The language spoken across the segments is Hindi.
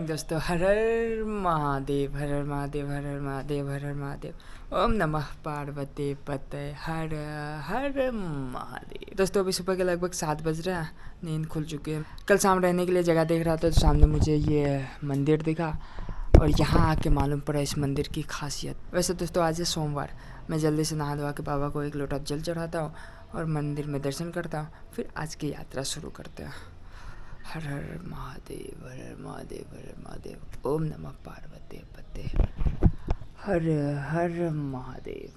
मॉर्निंग दोस्तों। हर हर महादेव, हर हर महादेव, हर हर महादेव, हर हर महादेव। ओम नमः पार्वती पते, हर हर महादेव। दोस्तों अभी सुबह के लगभग 7 बज रहे हैं, नींद खुल चुकी है। कल शाम रहने के लिए जगह देख रहा था तो सामने मुझे ये मंदिर दिखा और यहाँ आके मालूम पड़ा इस मंदिर की खासियत। वैसे दोस्तों आज है सोमवार, मैं जल्दी से नहा धोवा के बाबा को एक लोटा जल चढ़ाता हूँ और मंदिर में दर्शन करता हूँ, फिर आज की यात्रा शुरू करते हैं। हर हर महादेव, हर हर महादेव, हर हर महादेव। ओम नमः पार्वती पते, हर हर महादेव।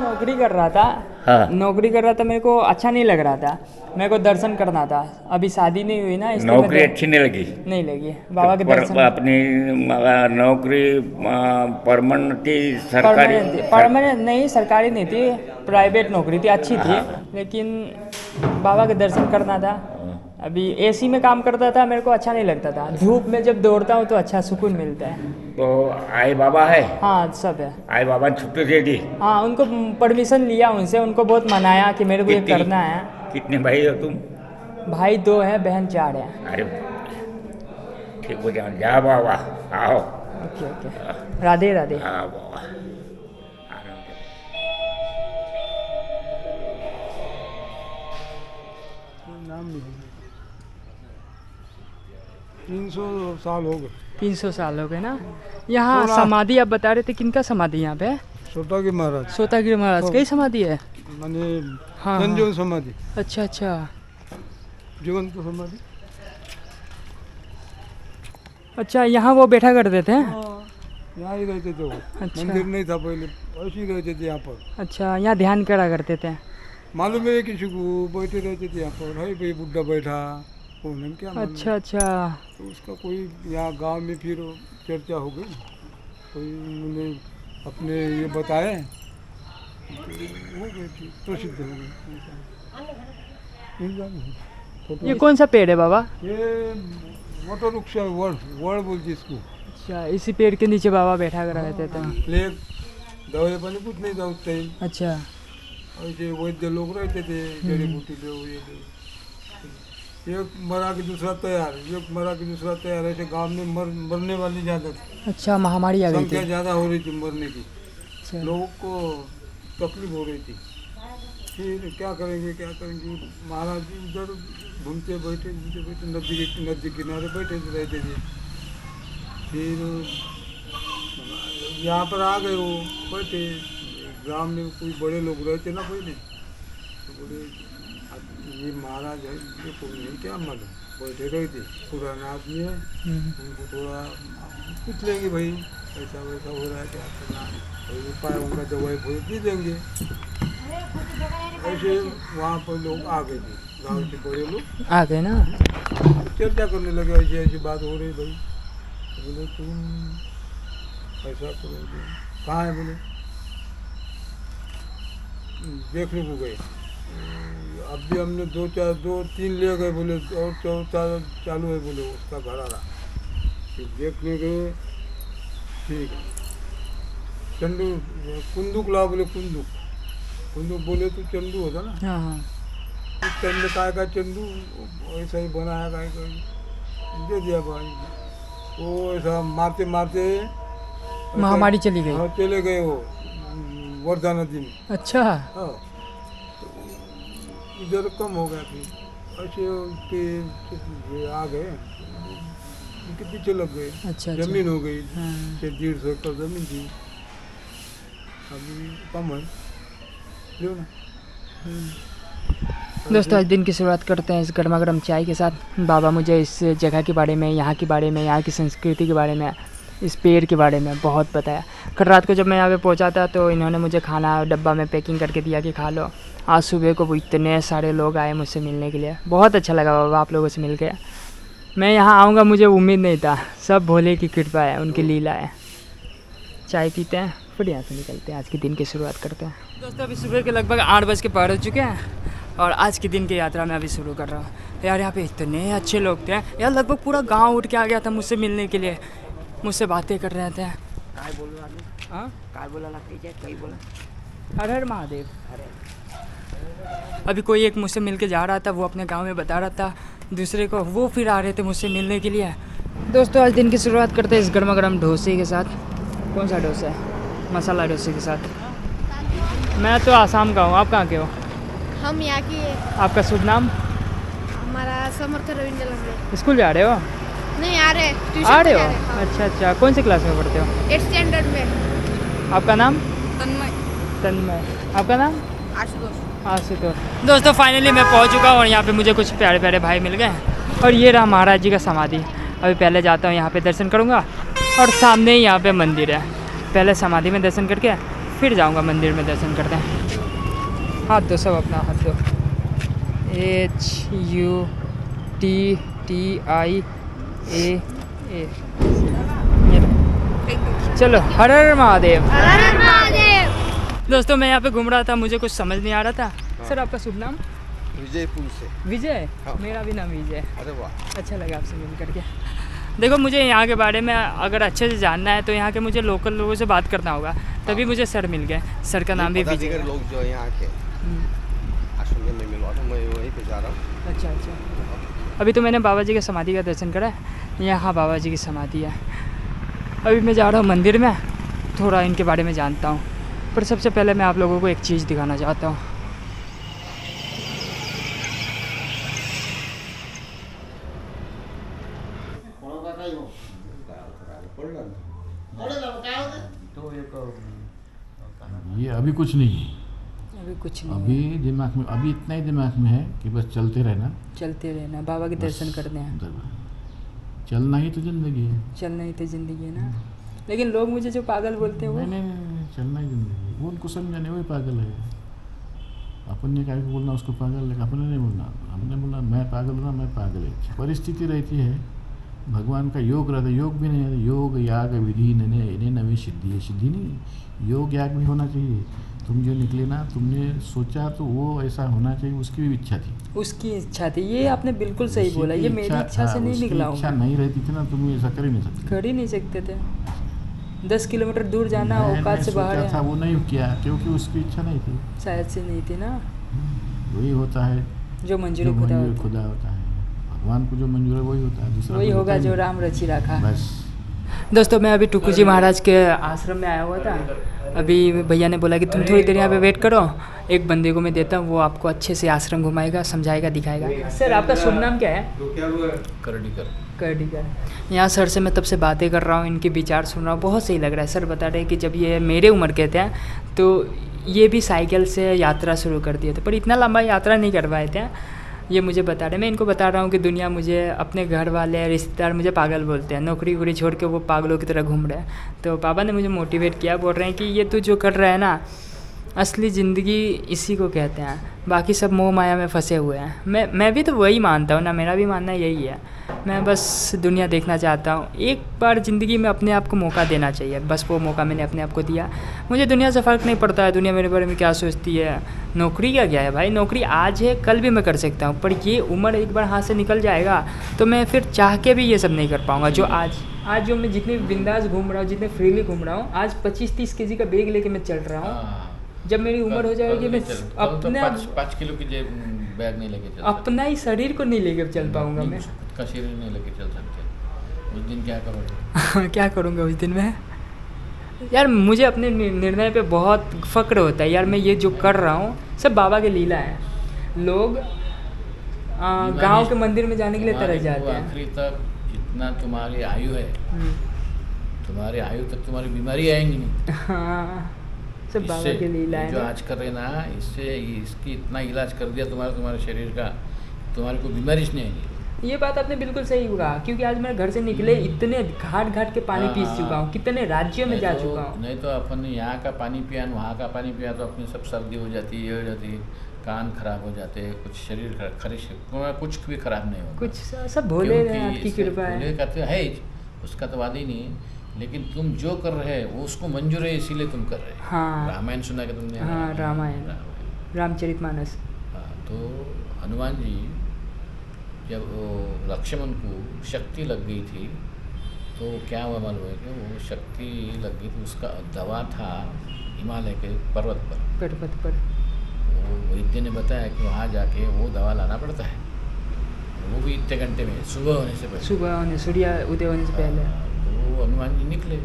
नौकरी कर रहा था। हाँ। नौकरी कर रहा था, मेरे को अच्छा नहीं लग रहा था, मेरे को दर्शन करना था। अभी शादी नहीं हुई ना, इसलिए नौकरी अच्छी नहीं लगी। नहीं लगी बाबा के दर्शन। अपनी नौकरी परमानेंट थी, सरकारी परमानेंट नहीं, सरकारी नहीं थी, प्राइवेट नौकरी थी, अच्छी थी, लेकिन बाबा के दर्शन करना था। अभी एसी में काम करता था, मेरे को अच्छा नहीं लगता था। धूप में जब दौड़ता हूँ तो अच्छा सुकून मिलता है। तो आई बाबा है? हाँ सब है। आई बाबा ने छुट्टी दे दी? हाँ उनको परमिशन लिया उनसे, उनको बहुत मनाया कि मेरे को ये करना है। कितने भाई हो तुम? भाई 2 हैं, बहन 4 है। अरे ठीक हो जाओ, जा बाबा आओ। Okay okay, Radhe Radhe. हाँ बाबा। नाम नहीं 300 साल हो गए। 300 साल हो गए ना। यहाँ समाधि आप बता रहे थे, किनका समाधि यहाँ पे? सोतागिरी महाराज। सोतागिरी महाराज की समाधि है। माने हाँ संजीवन समाधि। अच्छा अच्छा। जीवंत समाधि। अच्छा यहाँ वो बैठा करते थे? यहाँ ही रहते थे वो। अच्छा। मंदिर नहीं था पहले, ऐसे ही रहते थे यहाँ पर। अच्छा यहाँ ध्यान करा करते थे? मालूम है किसी को, बैठे रहते थे यहाँ पर। है भाई बुढ़ा बैठा, उन्हें क्या मालूम। अच्छा अच्छा। तो उसका कोई यहाँ गांव में फिर चर्चा हो गई, कोई उन्होंने अपने ये बताए, हो गई थी, प्रसिद्ध हो गई। ये कौन सा पेड़ है बाबा? ये मोटर वृक्षा, वड़ बोलते इसको। अच्छा इसी पेड़ के नीचे बाबा बैठा कर रहते थे? प्लेग दवाई पानी कुछ नहीं था उस टाइम। अच्छा। ऐसे वैद्य लोग रहते थे, जड़ी बूटी ले ये ले। एक मरा के दूसरा तैयार, एक मरा के दूसरा तैयार। ऐसे गांव में मरने वाली ज़्यादा थी। अच्छा महामारी आ गई संख्या थी? ज़्यादा हो रही थी मरने की। अच्छा। लोगों को तकलीफ हो रही थी। फिर क्या करेंगे क्या करेंगे, महाराज जी उधर घूमते बैठे नदी किनारे बैठे रहते थे। फिर यहाँ पर आ गए वो बैठे। गांव में कोई बड़े लोग रहते ना पहले, तो बोले ये महाराज है, ये कोई नहीं क्या मालूम, बैठे रहते, पुराना आदमी है, उनको थोड़ा पूछ लेंगे भाई ऐसा वैसा हो रहा है क्या करना है, कोई उपाय उनका दवाई फूल दे देंगे। ऐसे वहाँ पर लोग आ गए थे, गाँव के बड़े लोग आ गए ना। चर्चा करने लगे, ऐसी ऐसी बात हो रही भाई। बोले तुम ऐसा करोगे, कहाँ है? बोले देखने को गए। अब भी हमने 2-3 ले गए, बोले और 4 चालू है, बोले उसका घर आ रहा। फिर देखने गए, ठीक चंदू कुंदूक लाओ, बोले कुंदूक बोले तो चंदू होता ना। हाँ हाँ। उस टाइम में का चंदू ऐसा ही बनाया, काय दे दिया भाई। वो ऐसा मारते मारते महामारी चली गई? हाँ चले गए वो वर्धा नदी में। अच्छा। हाँ इधर कम हो गया, फिर ऐसे उसके आ गए, उनके पीछे लग गए। अच्छा। जमीन हो गई, हाँ। 150 एकड़ जमीन थी, अभी कम है, लो ना। दोस्तों आज दिन की शुरुआत करते हैं इस गर्मा गर्म चाय के साथ। बाबा मुझे इस जगह के बारे में, यहाँ के बारे में, यहाँ की संस्कृति के बारे में, इस पेड़ के बारे में बहुत बताया। कल रात को जब मैं यहाँ पे पहुँचा था तो इन्होंने मुझे खाना डब्बा में पैकिंग करके दिया कि खा लो। आज सुबह को वो इतने सारे लोग आए मुझसे मिलने के लिए, बहुत अच्छा लगा बाबा आप लोगों से मिल के। मैं यहाँ आऊँगा मुझे उम्मीद नहीं था, सब भोले की कृपा है, उनकी लीला है। चाय पीते हैं फिर यहाँ से निकलते हैं, आज के दिन की शुरुआत करते हैं। दोस्तों अभी सुबह के लगभग 8 बज के पार हो चुके हैं और आज के दिन की यात्रा मैं अभी शुरू कर रहा हूँ। यार यहाँ पे इतने अच्छे लोग थे यार, लगभग पूरा गांव उठ के आ गया था मुझसे मिलने के लिए, मुझसे बातें कर रहे थे। काय बोल रहा? हाँ काय बोला कोई बोला हर हर महादेव। अभी कोई एक मुझसे मिल के जा रहा था, वो अपने गाँव में बता रहा था दूसरे को, वो फिर आ रहे थे मुझसे मिलने के लिए। दोस्तों आज दिन की शुरुआत करते हैं इस गर्मा गर्म डोसे के साथ। कौन सा डोसा है? मसाला डोसे के साथ। मैं तो आसाम का हूँ, आप कहाँ के हो? हम यहाँ की है। आपका शुभ नाम? हमारा समर्थ रविंद्र लंबे। स्कूल जा रहे हो? नहीं आ रहे, ट्यूशन आ रहे जा हो? हाँ। अच्छा अच्छा, कौन सी क्लास में पढ़ते हो? 8th स्टैंडर्ड में। आपका नाम? तन्मय। तन्मय। आपका नाम? आशुतोष। आशुतोष। दोस्तों फाइनली मैं पहुंच चुका हूं और यहाँ पे मुझे कुछ प्यारे प्यारे भाई मिल गए और ये रहा महाराज जी का समाधि। अभी पहले जाता हूँ यहाँ पे दर्शन करूँगा और सामने ही यहाँ पे मंदिर है। पहले समाधि में दर्शन करके फिर जाऊँगा मंदिर में दर्शन करते हैं। हाथ दो सब अपना हाथ दो। HUTTIA। चलो हर हर महादेव। हर हर महादेव। दोस्तों मैं यहाँ पे घूम रहा था, मुझे कुछ समझ नहीं आ रहा था। सर आपका शुभ नाम? विजयपुर से। विजय? हाँ। मेरा भी नाम विजय। अरे वाह, अच्छा लगा आपसे मिल करके। देखो मुझे यहाँ के बारे में अगर अच्छे से जानना है तो यहाँ के मुझे लोकल लोगों से बात करना होगा, तभी मुझे सर मिल गए। सर का नाम भी विजय है। लोग जो यहाँ के आश्रम में मिलवा था, मैं वहीं पे जा रहा हूँ। अच्छा अच्छा। अभी तो मैंने बाबा जी के समाधि का दर्शन करा है, यहाँ बाबा जी की समाधि है। अभी मैं जा रहा हूँ मंदिर में, थोड़ा इनके बारे में जानता हूँ। पर सबसे पहले मैं आप लोगों को एक चीज़ दिखाना चाहता हूँ। ये अभी कुछ नहीं है, अभी कुछ नहीं अभी है। दिमाग में अभी इतना ही दिमाग में है कि बस चलते रहना, चलते रहना, बाबा के दर्शन करने हैं। चलना ही तो जिंदगी है। चलना ही तो ज़िंदगी है ना। लेकिन लोग मुझे जो पागल बोलते हैं वो नहीं, चलना ही जिंदगी है। वो उनको समझाने वही पागल है। अपन ने क्या बोलना उसको पागल, लेकिन अपन ने नहीं बोलना। हमने बोला मैं पागल हूँ ना, मैं पागल है। परिस्थिति रहती है, भगवान का योग रहता है। योग भी नहीं है, योग याग विधि इन्हें नवी सिद्धि है। सिद्धि नहीं, योग याग भी होना चाहिए। तुम जो निकले ना, तुमने सोचा तो वो ऐसा होना चाहिए, उसकी भी इच्छा थी। उसकी इच्छा थी, ये आपने बिल्कुल सही बोला। ये मेरी इच्छा से नहीं निकला हूँ। इच्छा नहीं रहती थी ना, तुम ऐसा कर ही नहीं सकते। कर ही नहीं सकते थे। 10 किलोमीटर दूर जाना औकात से बाहर था, है। वो नहीं किया क्योंकि उसकी इच्छा नहीं थी। शायद से नहीं थी ना। वही होता है जो मंजूर खुदा होता है। भगवान को जो मंजूर है वही होता है, दूसरा वही कोई होगा होता ही जो नहीं। राम रची रखा। बस दोस्तों मैं अभी टुकू जी महाराज के आश्रम में आया हुआ था। अभी भैया ने बोला कि तुम थोड़ी देर यहाँ पे वेट करो, एक बंदे को मैं देता हूँ, वो आपको अच्छे से आश्रम घुमाएगा, समझाएगा, दिखाएगा। सर आपका शुभ नाम क्या है? कर्डिकर। यहाँ सर से मैं तब से बातें कर रहा हूँ, इनके विचार सुन रहा हूँ, बहुत सही लग रहा है। सर बता रहे हैं कि जब ये मेरे उम्र के थे तो ये भी साइकिल से यात्रा शुरू कर दिए थे, पर इतना लंबा यात्रा नहीं कर पाए थे। ये मुझे बता रहे हैं, मैं इनको बता रहा हूँ कि दुनिया मुझे, अपने घर वाले रिश्तेदार मुझे पागल बोलते हैं। नौकरी वोकरी छोड़ के वो पागलों की तरह घूम रहे हैं। तो पापा ने मुझे मोटिवेट किया, बोल रहे हैं कि ये तू जो कर रहा है ना, असली ज़िंदगी इसी को कहते हैं, बाकी सब मोह माया में फंसे हुए हैं। मैं भी तो वही मानता हूँ ना, मेरा भी मानना यही है। मैं बस दुनिया देखना चाहता हूँ। एक बार ज़िंदगी में अपने आप को मौका देना चाहिए, बस वो मौका मैंने अपने आप को दिया। मुझे दुनिया से फ़र्क नहीं पड़ता है दुनिया मेरे बारे में क्या सोचती है। नौकरी का क्या है भाई, नौकरी आज है कल भी मैं कर सकता हूँ, पर ये उम्र एक बार हाथ से निकल जाएगा तो मैं फिर चाह के भी ये सब नहीं कर पाऊँगा। जो आज जो मैं जितनी बिंदास घूम रहा हूँ, जितने फ्रीली घूम रहा हूँ, आज 25-30 kg का बैग लेके मैं चल रहा हूँ। जब मेरी उम्र हो जाएगी मैं अपने 5 किलो की बैग नहीं लेके चल अपना ही शरीर को नहीं लेके चल पाऊंगा मैं। खुद का शरीर नहीं लेके चल सकते। उस दिन क्या करोगे? क्या करूँगा उस दिन में? यार मुझे अपने निर्णय पे बहुत फ़क्र होता है यार। मैं ये जो कर रहा हूँ सब बाबा की लीला है। लोग गांव के मंदिर में जाने के लिए तरस जाते हैं। आखिरी तक जितना तुम्हारी आयु है, तुम्हारी आयु तक तुम्हारी बीमारी आएंगी नहीं। हाँ सब बाबा इससे की लीला ये है जो ना। आज कर रहे ना, इससे इसकी इतना इलाज कर दिया तुम्हारे शरीर का, तुम्हारे को बीमारी नहीं आएगी। ये बात आपने बिल्कुल सही कहा, क्योंकि आज मैं घर से निकले इतने घाट घाट के पानी पी चुका हूँ, कितने राज्यों में जा चुका हूँ। नहीं तो अपन यहाँ का पानी पिया वहाँ का पानी पिया तो अपनी सब सर्दी हो जाती है, ये हो जाती है, कान खराब हो जाते हैं, कुछ शरीर खराब, कुछ भी खराब नहीं होता। कुछ सब भोले रहे, क्योंकि आपकी इससे कृपा है। भोले का तो है ही, उसका तो वाद ही नहीं है, लेकिन तुम जो कर रहे हो वो उसको मंजूर है, इसीलिए तुम कर रहे हो। हाँ। रामायण सुना कि तुमने? हाँ, रामायण। रामचरितमानस। हाँ, तो हनुमान जी जब वो लक्ष्मण को शक्ति लग गई थी तो क्या हुआ मालूम है कि वो शक्ति लग गई थी, उसका दवा था हिमालय के पर्वत पर। वो वैद्य ने बताया कि वहाँ जाके वो दवा लाना पड़ता है, वो भी इतने घंटे में, सुबह होने से पहले। सुबह होने, सूर्य उदय होने से पहले। तो हनुमान जी निकले,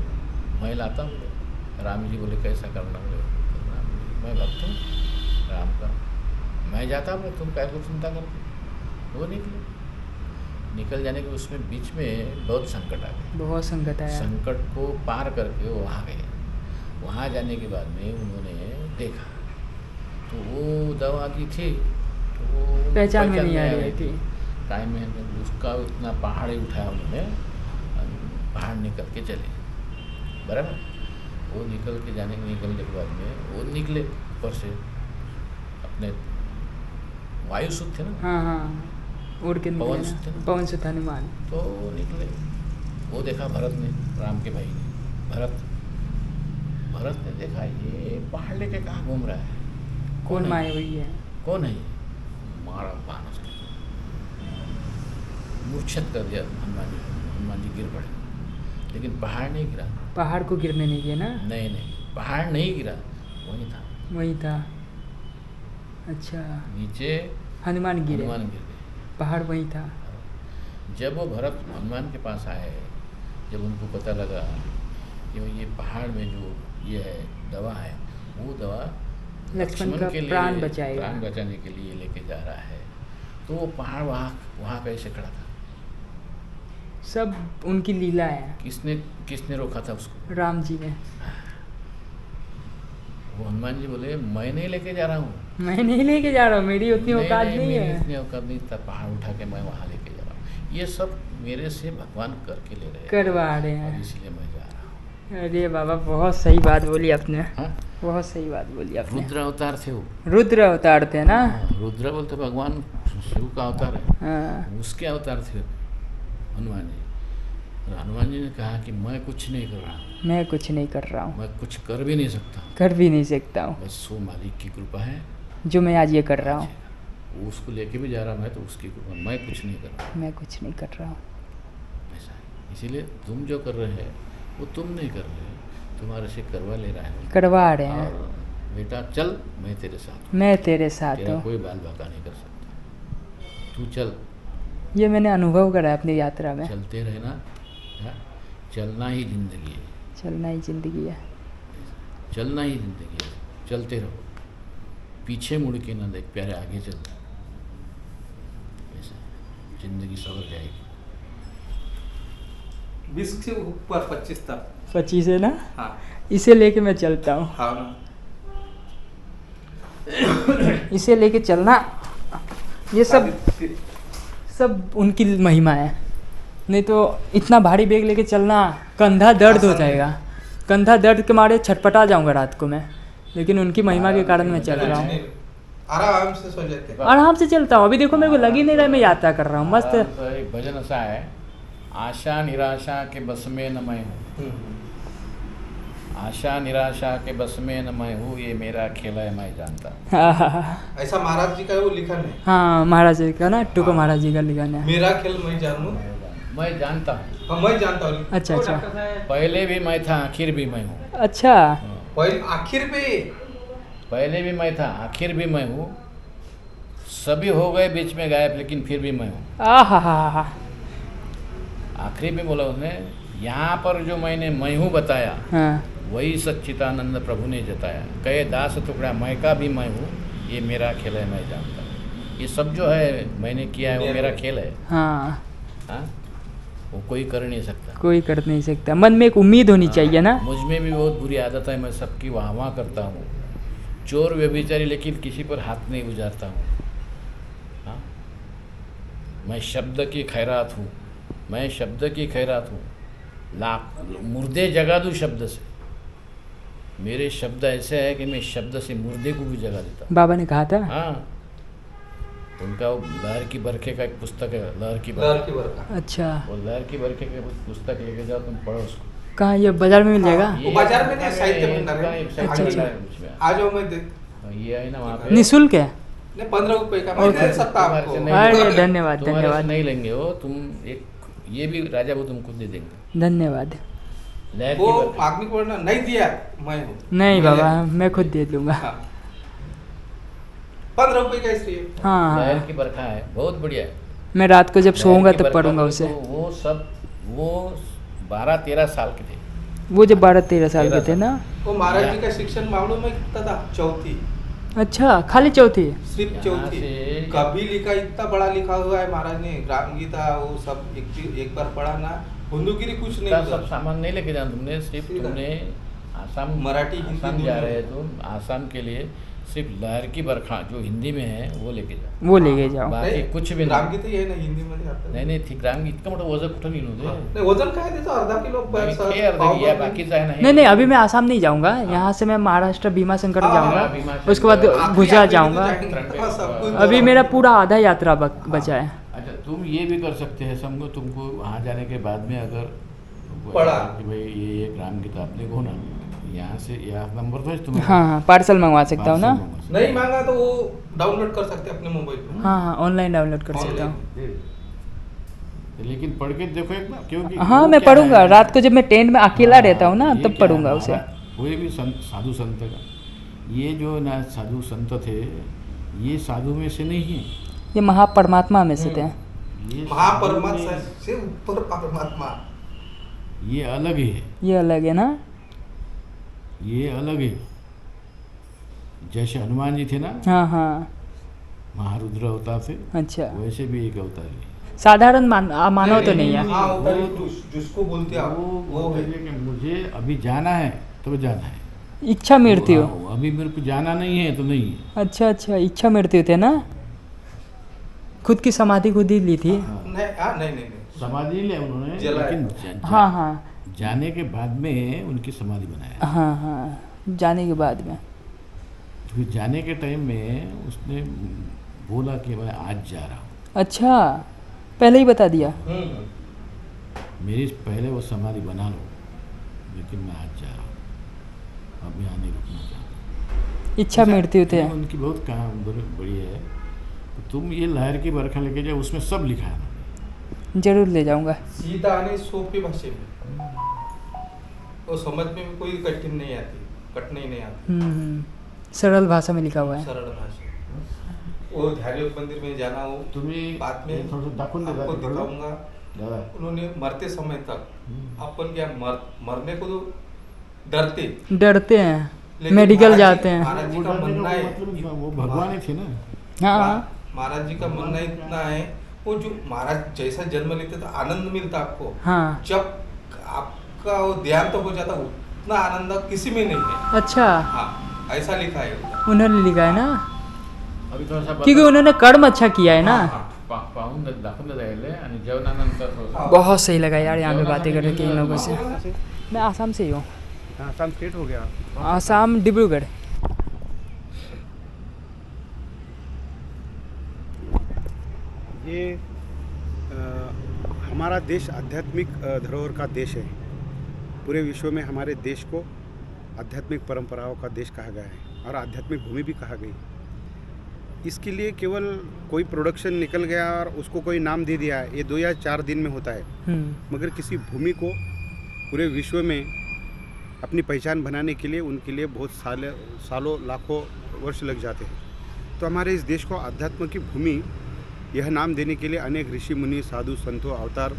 मैं लाता हूँ। राम जी बोले कैसा करना? बोले राम जी, मैं भक्त हूँ राम का, मैं जाता हूँ, तुम क्या को चिंता करते? वो निकल जाने के उसमें बीच में बहुत संकट आ गए। बहुत संकट आया। संकट को पार करके वो वहाँ गए। वहाँ जाने के बाद में उन्होंने देखा तो वो दवा दी थी तो वो पहचान में नहीं आ रही थी। टाइम में उसका उतना पहाड़ ही उठाया उन्होंने, बाहर निकल के चले, बराबर। वो निकलने के बाद में वो निकले ऊपर से, अपने वायुसुत थे ना। हाँ, उड़ के पवन निकले सुत ना, थे ना। पवन सुत हनुमान। तो निकले, वो देखा भरत ने, राम के भाई ने, भरत ने देखा ये पहाड़ लेके कहाँ घूम रहा है, कौन है? माए हुई है? कौन है ये? मारा बाण उसके, मूर्छित कर दिया हनुमान जी गिर पड़े, लेकिन पहाड़ नहीं गिरा। पहाड़ को गिरने नहीं दिया ना? नहीं, पहाड़ नहीं गिरा, वहीं था। वही था। अच्छा, नीचे हनुमान गिरे, हनुमान गिर गए। पहाड़ वही था। जब वो भरत हनुमान के पास आए, जब उनको पता लगा कि ये पहाड़ में जो ये है दवा है, वो दवा लक्ष्मण का के लिए, प्राण बचाएगा, प्राण बचाने के लिए लेके जा रहा है, तो वो पहाड़ वहाँ कैसे खड़ा था? सब उनकी लीला है। किसने रोका था उसको? राम जी ने। वो हनुमान जी बोले मैं नहीं लेके जा रहा हूँ, मैं नहीं लेके जा रहा हूँ, मेरी उतनी औकात नहीं मेरी है। इतनी औकात नहीं था, पहाड़ उठा के मैं वहाँ लेके जा रहा हूँ। ये सब मेरे से भगवान करके ले रहे हैं, करवा रहे और हैं। इसलिए मैं जा रहा हूँ। अरे बाबा, बहुत सही बात बोली आपने। हाँ? बहुत सही बात बोली आपने। रुद्र अवतार थे वो। रुद्र अवतार थे ना? हाँ, रुद्र बोलते भगवान शिव का अवतार है। हाँ। उसके अवतार थे हनुमान जी। और हनुमान जी ने कहा कि मैं कुछ नहीं कर रहा हूँ, मैं कुछ नहीं कर रहा हूँ, मैं कुछ कर भी नहीं सकता, कर भी नहीं सकता हूँ, बस वो मालिक की कृपा है जो मैं आज ये कर रहा हूँ। वो उसको लेके भी जा रहा मैं, तो उसकी कृपा, मैं कुछ नहीं कर रहा। मैं कुछ नहीं कर रहा हूँ। ऐसा है, इसीलिए तुम जो कर रहे हैं वो तुम नहीं कर रहे, तुम्हारे से करवा ले रहा है। करवा रहे हैं। और बेटा चल, मैं तेरे साथ हूँ, मैं तेरे साथ तेरा हूँ। कोई बाल बाका नहीं कर सकता, तू चल। ये मैंने अनुभव करा है अपनी यात्रा में। चलते रहना, हाँ? चलना ही जिंदगी है, चलना ही जिंदगी है। चलना ही जिंदगी है, चलते रहो, पीछे मुड़ के ना देख प्यारे, आगे चल, ऐसा जिंदगी सवर जाएगी। 20 से ऊपर 25 तक। 25 है ना? हाँ इसे लेके मैं चलता हूँ। हाँ ना। इसे लेके चलना, ये सब उनकी महिमा है। नहीं तो इतना भारी बैग लेके चलना, कंधा दर्द हो जाएगा, कंधा दर्द के मारे छटपटा जाऊंगा रात को मैं, लेकिन उनकी महिमा के कारण मैं चल रहा हूँ। आराम से सो जाते हैं। आराम से चलता हूँ। अभी देखो मेरे को लग ही नहीं रहा है मैं यात्रा कर रहा हूँ, मस्त। तो एक भजन ऐसा है, आशा निराशा के बस में न मैं हूँ, आशा निराशा के बस में न मैं हूँ, ये मेरा खेल है मैं जानता हूँ। ऐसा महाराज जी का वो लिखा नहीं। हाँ, महाराज जी का ना, टुको महाराज जी का लिखना है। मेरा खेल मैं जानूं, मैं जानता हूँ, हाँ मैं जानता हूँ। अच्छा अच्छा पहले भी मैं था आखिर भी मैं हूँ, अच्छा। पहले आखिर पे पहले भी मैं था आखिर भी मैं हूँ, सभी हो गए बीच में गायब लेकिन फिर भी मैं हूँ। आहा, आखिरी में बोला उसने, यहाँ पर जो मैंने मैं हूँ बताया, हाँ वही सच्चिदानंद प्रभु ने जताया, कहे दास टुकड़ा मैं का भी मैं हूँ, ये मेरा खेल है मैं जानता हूँ। ये सब जो है मैंने किया है वो मेरा खेल है। हाँ। हाँ, वो कोई कर नहीं सकता। कोई कर नहीं सकता, मन में एक उम्मीद होनी चाहिए ना। मुझ में भी बहुत बुरी आदत है, मैं सबकी वाह वाह करता हूँ, चोर व्यभिचारी, लेकिन किसी पर हाथ नहीं गुजारता हूँ। हाँ, मैं शब्द की खैरात हूँ, मैं शब्द की खैरात हूँ, लाख मुर्दे जगा दूँ शब्द से। मेरे शब्द ऐसे है कि मैं शब्द से मुर्दे को भी जगा देता हूँ। बाबा ने कहा था। हाँ, उनका वो लहर की बरखे का एक पुस्तक है, लहर की लहर बरखे। की बरखा। अच्छा, वो लहर की बरखे का पुस्तक लेके जाओ, तुम पढ़ो उसको। कहाँ, ये बाजार में मिल जाएगा? वो बाजार में नहीं, साहित्य भंडार में। अच्छा, अच्छा। आ जाओ, मैं दे ये है ना वहाँ पे। निःशुल्क है? नहीं, 15 रुपए का मैं दे सकता तुम्हारे से आपको। नहीं- अरे धन्यवाद, तुम्हारे से धन्यवाद, नहीं लेंगे वो, तुम एक ये भी राजा वो तुमको दे देंगे। धन्यवाद। लहर वो की बरखे। मांगनी पड़ना नहीं दिया, मैं हूँ। नहीं मैं- बाबा, मैं खुद दे दूंगा। हाँ। 15 रुपए का इसलिए। हाँ लहर हाँ, की बरखा है, बहुत बढ़िया है। मैं रात को जब लहर सोऊंगा की तब बरखा पढ़ूंगा तो उसे। वो सब वो 12-13 साल के थे। वो जब 12-13 साल के 13 थे ना। वो महाराज जी का शिक्षण मालूम है कितना था? चौथी, अच्छा, खाली चौथी? सिर्फ यहाँ चौथी। से- कभी लिखा, इतना बड़ा लिखा हुआ है महाराज ने, ग्राम गीता वो सब एक बार पढ़ा ना, हिंदूगिरी कुछ नहीं इतना था। सब सामान नहीं लेके जाना तुमने, सिर्फ ठीक है। तुमने आसाम, मराठी, हिंदी आसाम जा दोनों। रहे हो तुम, आसाम के लिए सिर्फ लहर की बरखा जो हिंदी में है वो लेके जाओ। वो लेके जाओ। बाकी नहीं, कुछ भी ग्राम नाही. गीता ही आहे ना हिंदी मध्ये आता. नाही नाही ती ग्राम इतकं मोठं वजन कुठं नेलं होते. नाही, वजन काय त्याचं अर्धा किलो नाही, सहज ते अर्धे पाव या भर. बाकीचं आहे ना हे. नहीं नहीं, अभी मैं आसाम नहीं जाऊंगा, यहाँ से मैं महाराष्ट्र भीमा शंकर हाँ, जाऊंगा, भीमाशंकर। उसके बाद आखिरी गुजरात आखिरी जाऊंगा। में तो जाएंगे, हाँ, सब कुछ अभी तो- मेरा पूरा आधा यात्रा बचा है। अच्छा तुम ये भी कर सकते हैं, समझो तुमको वहाँ जाने के बाद में अगर पड़ा। कि भाई ये ग्राम गीता अपने को ना यहाँ से यहाँ नंबर तो है तुम्हें। हाँ हाँ, पार्सल मंगवा सकता हूँ ना? पार्सल मंगवा सकते नहीं मांगा तो वो डाउनलोड कर सकते हैं अपने मोबाइल में. हाँ हाँ, ऑनलाइन डाउनलोड कर सकता हूँ। हो। लेकिन पढ़ के देखो एक बार, क्योंकि हाँ, वो मैं क्या पढ़ूंगा है- रात को, जब मैं टेंट में अकेला रहता हूँ ना, ये तब क्या पढ़ूंगा है, उसे। कोई भी साधु संत का ये जो ना साधु संत थे, ये साधु में से नहीं है, ये महापरमात्मा में से थे। ये महापरमात्मा साधु में- से ऊपर परमात्मा. ये अलग है, ये अलग है ना? ये अलग है। जैसे हनुमान जी थे ना, हाँ हाँ, महारुद्र अवतार थे, अच्छा। वैसे भी एक अवतार है। साधारण मानव तो नहीं है। हाँ, उधर ही जिसको बोलते हैं आप, वो है. बोले कि मुझे अभी जाना है तो जाना है, इच्छा मृत्यु। हाँ, अभी मेरे को जाना नहीं है तो नहीं है। अच्छा अच्छा, इच्छा मृत्यु थे ना? खुद की समाधि खुद ही ली थी। नहीं, हाँ, नहीं नहीं नहीं. समाधि ले उन्होंने, जलाया। लेकिन हाँ हाँ जाने के बाद में उनकी समाधि बनाया। हाँ हाँ, जाने के बाद में। फिर जाने के टाइम में उसने बोला कि मैं आज जा रहा हूँ, अच्छा, पहले ही बता दिया। मेरी पहले वो समाधि बना लो, लेकिन मैं आज जा रहा हूँ, अब यहाँ नहीं रुकना चाहता। इच्छा मृत्यु थे। उनकी बहुत काम बड़ी है। तो तुम ये लहर की बरखा लेके जाओ, उसमें सब लिखा है ना। जरूर ले जाऊंगा। सीधा आणि सोपी भाषे में. वो समझ में भी कोई कठिन नहीं आती, कठिनाई नहीं आती. सरल भाषा में लिखा हुआ है। सरल भाषा. वो ध्यानयोग मंदिर में जाना हो, तुम्ही बाद में थोडंसं दाखवून आपको देता दिखाऊंगा. दादा। उन्होंने मरते समय तक अपन क्या मरने को तो डरते, डरते हैं, लेकिन मेडिकल महाराज जी- जाते हैं। महाराज जी वो का डरने का मनना है, मतलब वो भगवान ही थे ना। हाँ महाराज जी का मनना इतना है, वो जो महाराज जैसा जन्म लेते तो आनंद मिलता आपको, हाँ, जब आपका वो देहांत हो जाता उतना आनंद किसी में नहीं है. अच्छा, हाँ, ऐसा लिखा है उधर. उन्होंने लिखा है ना, अभी थोडासा क्योंकि उन्होंने कर्म अच्छा किया है ना। हाँ, पाहून दाखवून देता येईल आणि जेवणानंतर थोडंसं- बहुत सही लगा यार यहाँ पे बातें करके इन लोगों से। मैं आसाम से ही हूँ। आसाम स्टेट हो गया. आसाम, डिब्रूगढ़। ये हमारा देश आध्यात्मिक धरोहर का देश है. पूरे विश्व में हमारे देश को आध्यात्मिक परंपराओं का देश कहा गया है और आध्यात्मिक भूमि भी कहा गई. इसके लिए केवल कोई प्रोडक्शन निकल गया और उसको कोई नाम दे दिया, ये 2 या 4 दिन में होता है. मगर किसी भूमि को पूरे विश्व में अपनी पहचान बनाने के लिए उनके लिए बहुत सालों लाखों वर्ष लग जाते हैं. तो हमारे इस देश को अध्यात्म की भूमि यह नाम देने के लिए अनेक ऋषि मुनि, साधु संतों, अवतार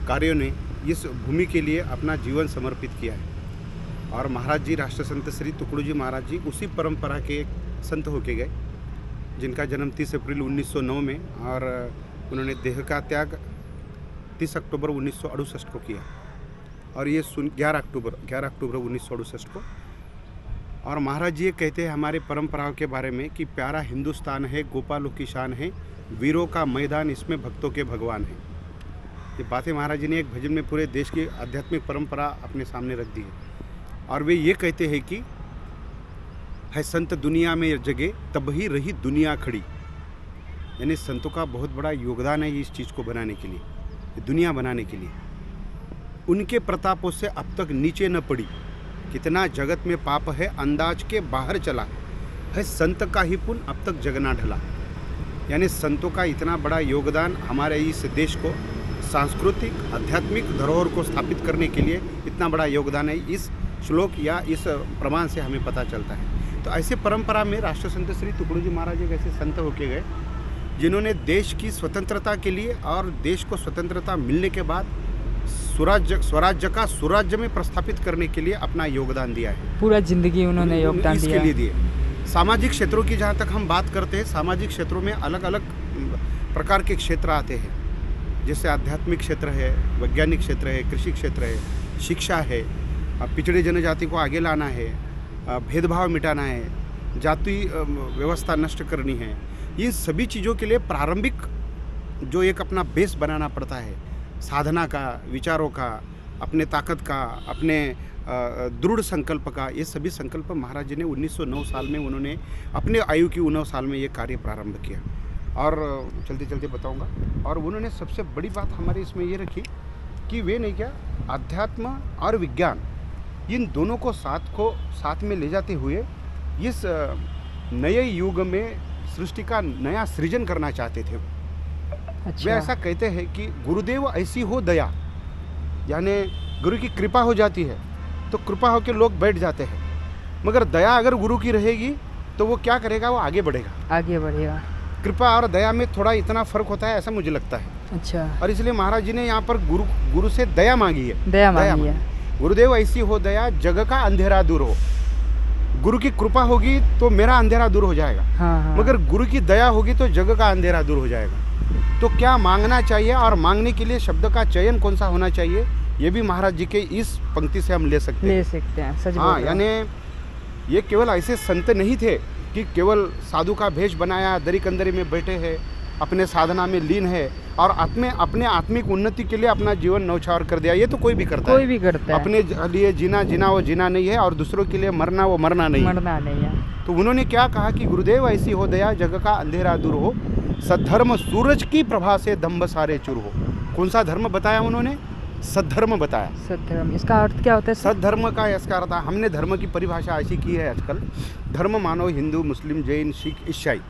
कार्यों ने इस भूमि के लिए अपना जीवन समर्पित किया है. और महाराज जी, राष्ट्र संत श्री तुकडोजी महाराज जी उसी परंपरा के एक संत होके गए, जिनका जन्म 30 अप्रैल 1909 में, और उन्होंने देह का त्याग 30 अक्टूबर 1968 को किया और ये 11 अक्टूबर 1968 को। और महाराज जी ये कहते हैं हमारे परंपराओं के बारे में कि प्यारा हिंदुस्तान है, गोपालों की शान है, वीरों का मैदान, इसमें भक्तों के भगवान हैं। ये बातें महाराज जी ने एक भजन में पूरे देश की आध्यात्मिक परंपरा अपने सामने रख दी है। और वे ये कहते हैं कि है संत दुनिया में जगे तब ही रही दुनिया खड़ी, यानी संतों का बहुत बड़ा योगदान है इस चीज़ को बनाने के लिए, दुनिया बनाने के लिए। उनके प्रतापों से अब तक नीचे न पड़ी, कितना जगत में पाप है अंदाज के बाहर चला, है संत का ही पुण्य अब तक जग ना ढला। यानी संतों का इतना बड़ा योगदान हमारे इस देश को सांस्कृतिक आध्यात्मिक धरोहर को स्थापित करने के लिए इतना बड़ा योगदान है, इस श्लोक या इस प्रमाण से हमें पता चलता है। तो ऐसे परंपरा में राष्ट्र संत श्री तुकडोजी महाराज एक ऐसे संत होके गए जिन्होंने देश की स्वतंत्रता के लिए और देश को स्वतंत्रता मिलने के बाद स्वराज्य का सुराज्य में प्रस्थापित करने के लिए अपना योगदान दिया है। पूरा जिंदगी उन्होंने योगदान इसके दिया लिए दिए। सामाजिक क्षेत्रों की जहाँ तक हम बात करते हैं, सामाजिक क्षेत्रों में अलग अलग प्रकार के क्षेत्र आते हैं, जैसे आध्यात्मिक क्षेत्र है, वैज्ञानिक क्षेत्र है, कृषि क्षेत्र है, शिक्षा है, पिछड़े जनजाति को आगे लाना है, भेदभाव मिटाना है, जाति व्यवस्था नष्ट करनी है। ये सभी चीज़ों के लिए प्रारंभिक जो एक अपना बेस बनाना पड़ता है, साधना का, विचारों का, अपने ताकत का, अपने दृढ़ संकल्प का, ये सभी संकल्प महाराज जी ने 1909 साल में उन्होंने अपने आयु की 19 साल में ये कार्य प्रारंभ किया। और चलते चलते बताऊंगा। और उन्होंने सबसे बड़ी बात हमारे इसमें ये रखी कि वे नहीं क्या अध्यात्म और विज्ञान इन दोनों को साथ में ले जाते हुए इस नए युग में सृष्टि का नया सृजन करना चाहते थे। वे ऐसा कहते हैं कि गुरुदेव ऐसी हो दया, यानी गुरु की कृपा हो जाती है तो कृपा होकर लोग बैठ जाते हैं, मगर दया अगर गुरु की रहेगी तो वो क्या करेगा, वो आगे बढ़ेगा। कृपा और दया में थोड़ा इतना फर्क होता है, ऐसा मुझे लगता है। अच्छा। और इसलिए महाराज जी ने यहाँ पर गुरु से दया मांगी है। दया मांगी है। गुरुदेव ऐसी हो दया, जग का अंधेरा दूर हो। गुरु की कृपा होगी तो मेरा अंधेरा दूर हो जाएगा। हाँ। मगर गुरु की दया होगी तो जग का अंधेरा दूर हो जाएगा। तो क्या मांगना चाहिए और मांगने के लिए शब्द का चयन कौन सा होना चाहिए, ये भी महाराज जी के इस पंक्ति से हम ले सकते हैं। सच हाँ, यानी ये केवल ऐसे संत नहीं थे कि केवल साधु का भेष बनाया, दरी कंदरी में बैठे हैं, अपने साधना में लीन है और अपने आत्मिक उन्नति के लिए अपना जीवन न्यौछावर कर दिया। ये तो कोई भी करता है। अपने लिए जीना वो जीना नहीं है और दूसरों के लिए मरना वो मरना नहीं है। तो उन्होंने क्या कहा कि गुरुदेव ऐसी हो दया, जग का अंधेरा दूर हो, सद्धर्म सूरज की प्रभा से दम्भ सारे चूर हो। कौन सा धर्म बताया उन्होंने? सद्धर्म बताया। सद्धर्म, इसका अर्थ क्या होता है? सद्धर्म का इसका अर्थ, हमने धर्म की परिभाषा ऐसी की है आजकल, धर्म मानो हिंदू, मुस्लिम, जैन, सिख, ईसाई।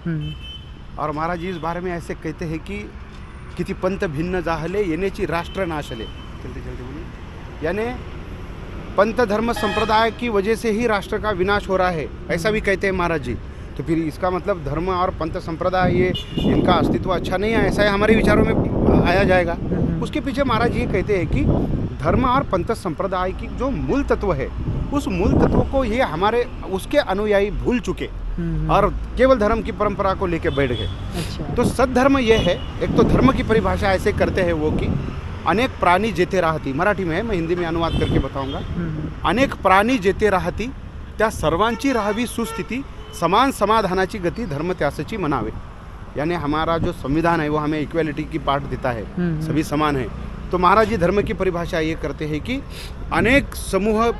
और महाराज जी इस बारे में ऐसे कहते हैं कि किती पंथ भिन्न जाहले येनेची राष्ट्र नाशले। चलते बोलिए, यानी पंथ धर्म संप्रदाय की वजह से ही राष्ट्र का विनाश हो रहा है, ऐसा भी कहते हैं महाराज जी। तो फिर इसका मतलब धर्म और पंथ संप्रदाय ये इनका अस्तित्व अच्छा नहीं है, ऐसा हमारे विचारों में आया जाएगा। उसके पीछे महाराज जी कहते हैं कि धर्म और पंथ संप्रदाय की जो मूल तत्व है, उस मूल तत्व को ये हमारे उसके अनुयायी भूल चुके और केवल धर्म की परंपरा को लेकर बैठ गए। अच्छा। तो सद्धर्म ये है, एक तो धर्म की परिभाषा ऐसे करते हैं वो कि अनेक प्राणी जेते राहती, मराठी में है, मैं हिंदी में अनुवाद करके बताऊंगा। अनेक प्राणी जेते राहती, त्या सर्वांची राहावी सुस्थिती, समान समाधानाची गती धर्म त्यासची मनावे। यानी हमारा जो संविधान है वो हमें इक्वालिटी की पाठ देता है, सभी समान है। तो महाराज जी धर्म की परिभाषा ये करते हैं कि अनेक समूह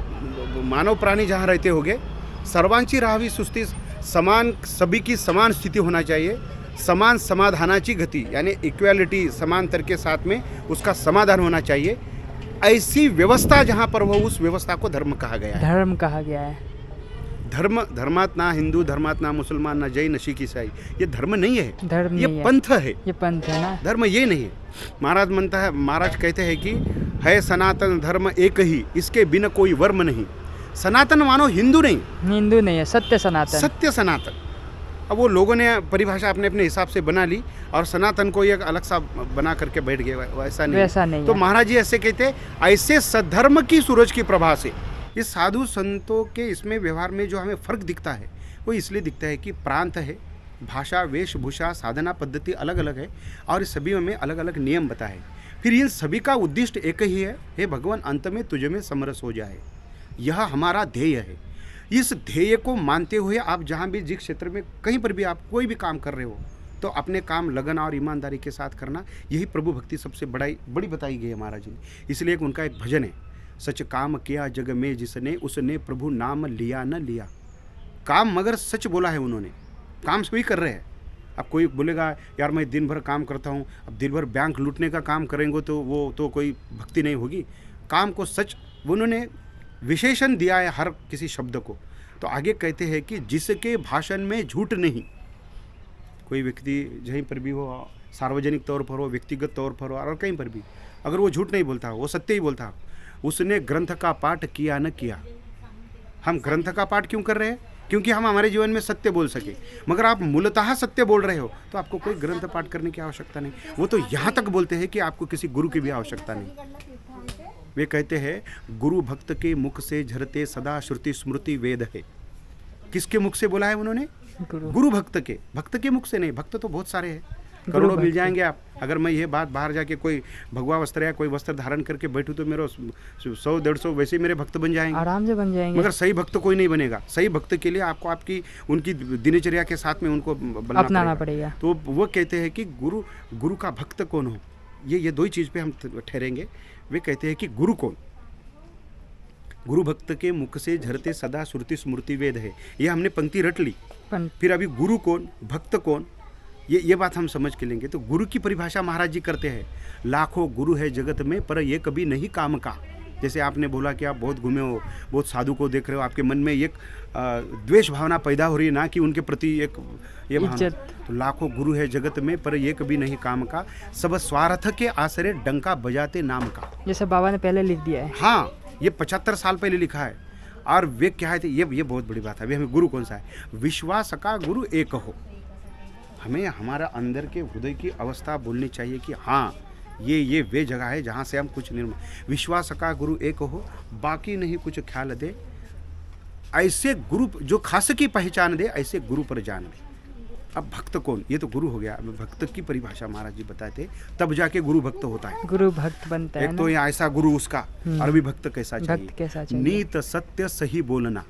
मानव प्राणी जहाँ रहते होंगे, सर्वांची राहावी सुस्ती, समान, सभी की समान स्थिति होना चाहिए, समान समाधानाची गति, यानी इक्वालिटी, समांतर के साथ में उसका समाधान होना चाहिए। ऐसी व्यवस्था जहाँ पर हो, उस व्यवस्था को धर्म कहा गया है। धर्मात ना हिंदू, धर्मात ना मुसलमान, ना जैन, सिख, ईसाई, ये धर्म नहीं है, ये पंथ है। ये पंथ है ना, धर्म ये नहीं है। महाराज कहते हैं कि है सनातन धर्म एक ही, इसके बिना कोई वर्म नहीं। सनातन मानो हिंदू नहीं है, सत्य सनातन। अब वो लोगों ने परिभाषा अपने हिसाब से बना ली और सनातन को एक अलग सा बना करके बैठ गए, वैसा नहीं। तो महाराज जी ऐसे कहते, ऐसे सद्धर्म की सूरज की प्रभा से, ये साधु संतों के इसमें व्यवहार में जो हमें फ़र्क दिखता है वो इसलिए दिखता है कि प्रांत है, भाषा, वेशभूषा, साधना पद्धति अलग अलग है और सभी में अलग अलग नियम बताए। फिर इन सभी का उद्देश्य एक ही है, हे भगवान अंत में तुझ में समरस हो जाए। यह हमारा ध्येय है। इस ध्येय को मानते हुए आप जहाँ भी जिस क्षेत्र में कहीं पर भी आप कोई भी काम कर रहे हो तो अपने काम लगन और ईमानदारी के साथ करना, यही प्रभु भक्ति सबसे बड़ी बताई गई है महाराज जी ने। इसलिए उनका एक भजन है, सच काम किया जग में जिसने उसने प्रभु नाम लिया न लिया। काम मगर सच बोला है उन्होंने, काम सभी कर रहे हैं। अब कोई बोलेगा यार मैं दिन भर काम करता हूँ, अब दिन भर बैंक लूटने का काम करेंगे तो वो तो कोई भक्ति नहीं होगी। काम को सच, उन्होंने विशेषण दिया है हर किसी शब्द को। तो आगे कहते हैं कि जिसके भाषण में झूठ नहीं, कोई व्यक्ति कहीं पर भी हो, सार्वजनिक तौर पर हो, व्यक्तिगत तौर पर हो और कहीं पर भी, अगर वो झूठ नहीं बोलता, वो सत्य ही बोलता, उसने ग्रंथ का पाठ किया न किया। हम ग्रंथ का पाठ क्यों कर रहे हैं? क्योंकि हम हमारे जीवन में सत्य बोल सके। मगर आप मूलतः सत्य बोल रहे हो तो आपको कोई ग्रंथ पाठ करने की आवश्यकता नहीं। वो तो यहाँ तक बोलते हैं कि आपको किसी गुरु की भी आवश्यकता नहीं। वे कहते हैं गुरु भक्त के मुख से झरते सदा श्रुति स्मृति वेद है। किसके मुख से बोला है उन्होंने? गुरु भक्त के मुख से नहीं। भक्त तो बहुत सारे हैं, करोड़ों मिल जाएंगे आप। अगर मैं ये बात बाहर जाके कोई भगवा वस्त्र या कोई वस्त्र धारण करके बैठूं तो मेरा 100-150 वैसे ही मेरे भक्त बन जाएंगे, आराम से बन जाएंगे। मगर सही भक्त कोई नहीं बनेगा। सही भक्त के लिए आपको आपकी उनकी दिनचर्या के साथ में उनको अपनाना पड़ेगा। तो वो कहते हैं कि गुरु का भक्त कौन हो, ये दो ही चीज़ पे हम ठहरेंगे। वे कहते हैं कि गुरु कौन? गुरु भक्त के मुख से झरते सदा श्रुति स्मृति वेद है। ये हमने पंक्ति रट ली। फिर अभी गुरु कौन, भक्त कौन, ये बात हम समझ के लेंगे। तो गुरु की परिभाषा महाराज जी करते हैं, लाखों गुरु है जगत में पर ये कभी नहीं काम का। जैसे आपने बोला कि आप बहुत घूमे हो, बहुत साधु को देख रहे हो, आपके मन में एक द्वेष भावना पैदा हो रही है, ना कि उनके प्रति एक ये भावना। तो लाखों गुरु है जगत में पर ये कभी नहीं काम का, सब स्वार्थ के आश्रय डंका बजाते नाम का। जैसे बाबा ने पहले लिख दिया है। हाँ, ये 75 साल पहले लिखा है। और वे क्या है, ये बहुत बड़ी बात है। अभी हमें गुरु कौन सा है? विश्वास का गुरु एक हो। हमें हमारा अंदर के हृदय की अवस्था बोलनी चाहिए कि हाँ ये वे जगह है जहाँ से हम कुछ निर्माण। विश्वास का गुरु एक हो, बाकी नहीं कुछ ख्याल दे, ऐसे गुरु जो खास की पहचान दे, ऐसे गुरु पर जान दे। अब भक्त कौन? ये तो गुरु हो गया। अब भक्त की परिभाषा महाराज जी बताए थे, तब जाके गुरु भक्त होता है। गुरु भक्त बनता है। एक तो ये ऐसा गुरु उसका, और भी भक्त कैसा चाहिए? भक्त कैसा चाहिए? नीत सत्य सही बोलना।